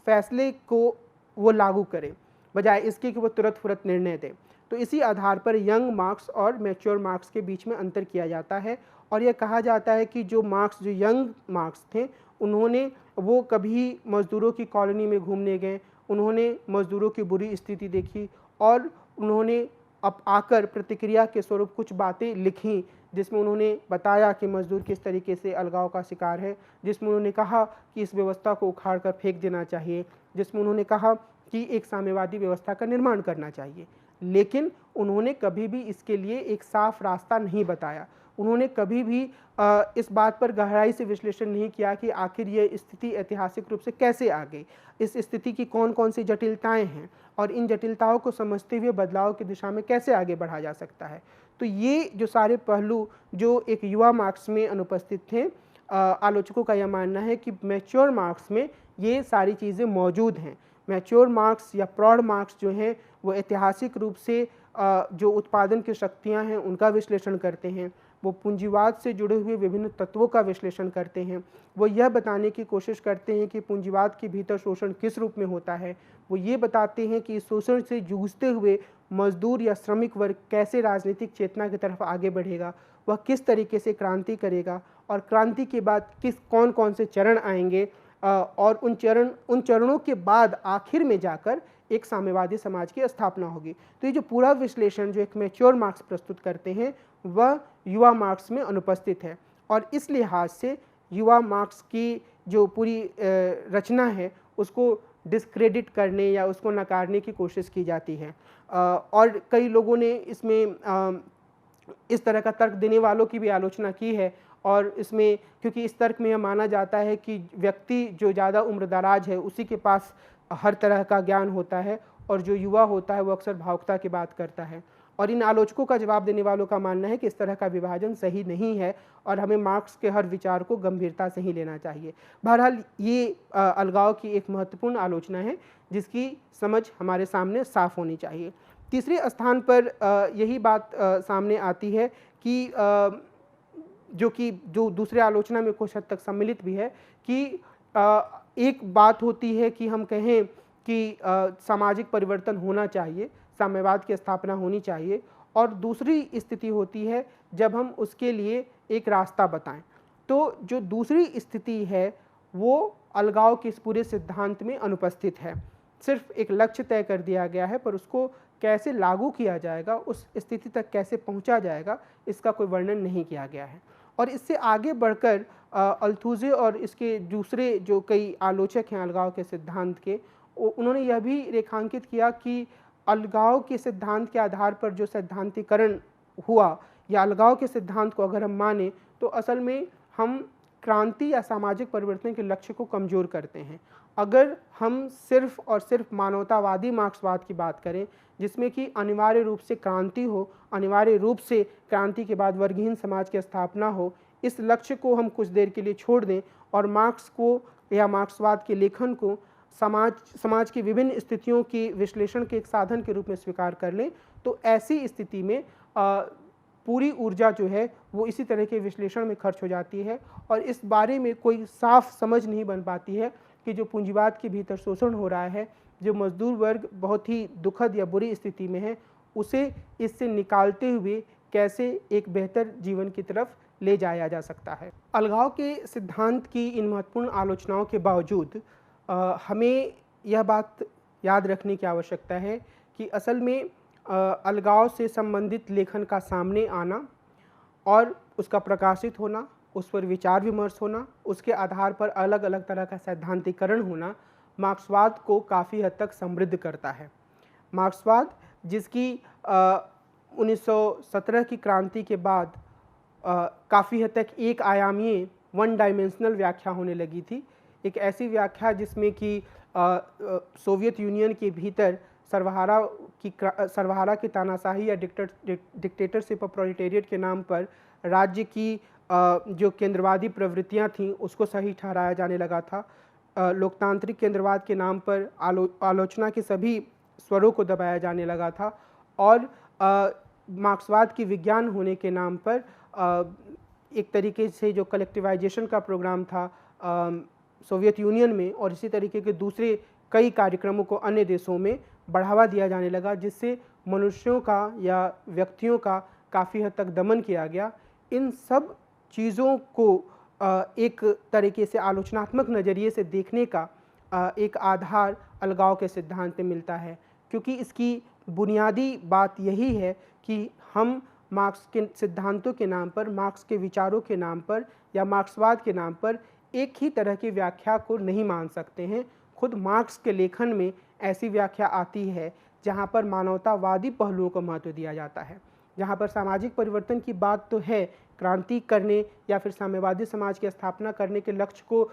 फैसले को वो लागू करे, बजाय इसके कि वो तुरंत निर्णय दे। तो इसी आधार पर यंग मार्क्स और मैच्योर मार्क्स के बीच में अंतर किया जाता है, और यह कहा जाता है कि जो यंग मार्क्स थे, उन्होंने वो कभी मज़दूरों की कॉलोनी में घूमने गए, उन्होंने मज़दूरों की बुरी स्थिति देखी और उन्होंने अब आकर प्रतिक्रिया के स्वरूप कुछ बातें लिखीं, जिसमें उन्होंने बताया कि मज़दूर किस तरीके से अलगाव का शिकार है, जिसमें उन्होंने कहा कि इस व्यवस्था को उखाड़ कर फेंक देना चाहिए, जिसमें उन्होंने कहा कि एक साम्यवादी व्यवस्था का निर्माण करना चाहिए। लेकिन उन्होंने कभी भी इसके लिए एक साफ रास्ता नहीं बताया। उन्होंने कभी भी इस बात पर गहराई से विश्लेषण नहीं किया कि आखिर ये स्थिति ऐतिहासिक रूप से कैसे आ गई, इस स्थिति की कौन कौन सी जटिलताएं हैं और इन जटिलताओं को समझते हुए बदलाव की दिशा में कैसे आगे बढ़ा जा सकता है। तो ये जो सारे पहलू जो एक युवा मार्क्स में अनुपस्थित थे, आलोचकों का यह मानना है कि मैच्योर मार्क्स में ये सारी चीज़ें मौजूद हैं। मैच्योर मार्क्स या प्रौढ़ मार्क्स जो हैं वो ऐतिहासिक रूप से जो उत्पादन की शक्तियां हैं उनका विश्लेषण करते हैं, वो पूंजीवाद से जुड़े हुए विभिन्न तत्वों का विश्लेषण करते हैं, वो यह बताने की कोशिश करते हैं कि पूंजीवाद के भीतर शोषण किस रूप में होता है, वो ये बताते हैं कि इस शोषण से जूझते हुए मजदूर या श्रमिक वर्ग कैसे राजनीतिक चेतना की तरफ आगे बढ़ेगा, वह किस तरीके से क्रांति करेगा और क्रांति के बाद कौन कौन से चरण आएंगे, और उन चरणों के बाद आखिर में जाकर एक साम्यवादी समाज की स्थापना होगी। तो ये जो पूरा विश्लेषण जो एक मैच्योर मार्क्स प्रस्तुत करते हैं वह युवा मार्क्स में अनुपस्थित है, और इस लिहाज से युवा मार्क्स की जो पूरी रचना है उसको डिस्क्रेडिट करने या उसको नकारने की कोशिश की जाती है। और कई लोगों ने इसमें इस तरह का तर्क देने वालों की भी आलोचना की है, और इसमें क्योंकि इस तर्क में यह माना जाता है कि व्यक्ति जो ज़्यादा उम्रदराज है उसी के पास हर तरह का ज्ञान होता है, और जो युवा होता है वो अक्सर भावुकता की बात करता है। और इन आलोचकों का जवाब देने वालों का मानना है कि इस तरह का विभाजन सही नहीं है और हमें मार्क्स के हर विचार को गंभीरता से ही लेना चाहिए। बहरहाल ये अलगाव की एक महत्वपूर्ण आलोचना है जिसकी समझ हमारे सामने साफ होनी चाहिए। तीसरे स्थान पर यही बात सामने आती है कि जो दूसरे आलोचना में कुछ हद तक सम्मिलित भी है कि एक बात होती है कि हम कहें कि सामाजिक परिवर्तन होना चाहिए, साम्यवाद की स्थापना होनी चाहिए, और दूसरी स्थिति होती है जब हम उसके लिए एक रास्ता बताएं। तो जो दूसरी स्थिति है वो अलगाव के इस पूरे सिद्धांत में अनुपस्थित है। सिर्फ एक लक्ष्य तय कर दिया गया है, पर उसको कैसे लागू किया जाएगा, उस स्थिति तक कैसे पहुंचा जाएगा, इसका कोई वर्णन नहीं किया गया है। और इससे आगे बढ़कर अल्थुसे और इसके दूसरे जो कई आलोचक हैं अलगाव के सिद्धांत के, उन्होंने यह भी रेखांकित किया कि अलगाव के सिद्धांत के आधार पर जो सैद्धांतिकरण हुआ या अलगाव के सिद्धांत को अगर हम माने तो असल में हम क्रांति या सामाजिक परिवर्तन के लक्ष्य को कमज़ोर करते हैं। अगर हम सिर्फ और सिर्फ मानवतावादी मार्क्सवाद की बात करें जिसमें कि अनिवार्य रूप से क्रांति हो, अनिवार्य रूप से क्रांति के बाद वर्गहीन समाज की स्थापना हो, इस लक्ष्य को हम कुछ देर के लिए छोड़ दें और मार्क्स को या मार्क्सवाद के लेखन को समाज की विभिन्न स्थितियों की विश्लेषण के एक साधन के रूप में स्वीकार कर लें, तो ऐसी स्थिति में पूरी ऊर्जा जो है वो इसी तरह के विश्लेषण में खर्च हो जाती है और इस बारे में कोई साफ समझ नहीं बन पाती है कि जो पूंजीवाद के भीतर शोषण हो रहा है, जो मजदूर वर्ग बहुत ही दुखद या बुरी स्थिति में है, उसे इससे निकालते हुए कैसे एक बेहतर जीवन की तरफ ले जाया जा सकता है। अलगाव के सिद्धांत की इन महत्वपूर्ण आलोचनाओं के बावजूद हमें यह बात याद रखने की आवश्यकता है कि असल में अलगाव से संबंधित लेखन का सामने आना और उसका प्रकाशित होना, उस पर विचार विमर्श होना, उसके आधार पर अलग अलग तरह का सैद्धांतिकरण होना मार्क्सवाद को काफ़ी हद तक समृद्ध करता है। मार्क्सवाद जिसकी 1917 की क्रांति के बाद काफ़ी हद तक एक आयामीय वन डायमेंशनल व्याख्या होने लगी थी, एक ऐसी व्याख्या जिसमें कि सोवियत यूनियन के भीतर सर्वहारा की तानाशाही या डिक्टेटरशिप ऑफ प्रोलेटेरिएट के नाम पर राज्य की जो केंद्रवादी प्रवृत्तियां थीं उसको सही ठहराया जाने लगा था। लोकतांत्रिक केंद्रवाद के नाम पर आलोचना के सभी स्वरों को दबाया जाने लगा था और मार्क्सवाद की विज्ञान होने के नाम पर एक तरीके से जो कलेक्टिवाइजेशन का प्रोग्राम था सोवियत यूनियन में और इसी तरीके के दूसरे कई कार्यक्रमों को अन्य देशों में बढ़ावा दिया जाने लगा, जिससे मनुष्यों का या व्यक्तियों का काफ़ी हद तक दमन किया गया। इन सब चीज़ों को एक तरीके से आलोचनात्मक नज़रिए से देखने का एक आधार अलगाव के सिद्धांत में मिलता है, क्योंकि इसकी बुनियादी बात यही है कि हम मार्क्स के सिद्धांतों के नाम पर, मार्क्स के विचारों के नाम पर या मार्क्सवाद के नाम पर एक ही तरह की व्याख्या को नहीं मान सकते हैं। खुद मार्क्स के लेखन में ऐसी व्याख्या आती है जहाँ पर मानवतावादी पहलुओं को महत्व दिया जाता है, जहाँ पर सामाजिक परिवर्तन की बात तो है, क्रांति करने या फिर साम्यवादी समाज की स्थापना करने के लक्ष्य को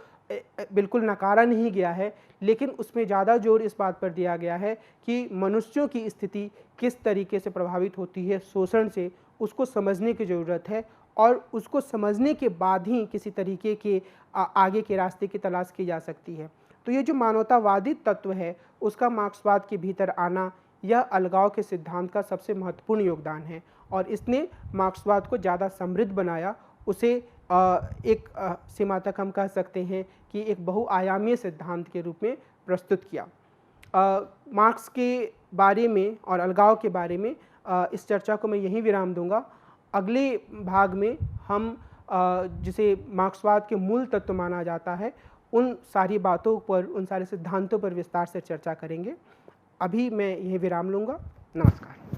बिल्कुल नकारा नहीं गया है, लेकिन उसमें ज़्यादा जोर इस बात पर दिया गया है कि मनुष्यों की स्थिति किस तरीके से प्रभावित होती है शोषण से, उसको समझने की ज़रूरत है और उसको समझने के बाद ही किसी तरीके के आगे के रास्ते की तलाश की जा सकती है। तो ये जो मानवतावादी तत्व है उसका मार्क्सवाद के भीतर आना यह अलगाव के सिद्धांत का सबसे महत्वपूर्ण योगदान है और इसने मार्क्सवाद को ज़्यादा समृद्ध बनाया, उसे एक सीमा तक हम कह सकते हैं कि एक बहुआयामीय सिद्धांत के रूप में प्रस्तुत किया। मार्क्स के बारे में और अलगाव के बारे में इस चर्चा को मैं यहीं विराम दूंगा। अगले भाग में हम जिसे मार्क्सवाद के मूल तत्व माना जाता है उन सारी बातों पर, उन सारे सिद्धांतों पर विस्तार से चर्चा करेंगे। अभी मैं यह विराम लूँगा। नमस्कार।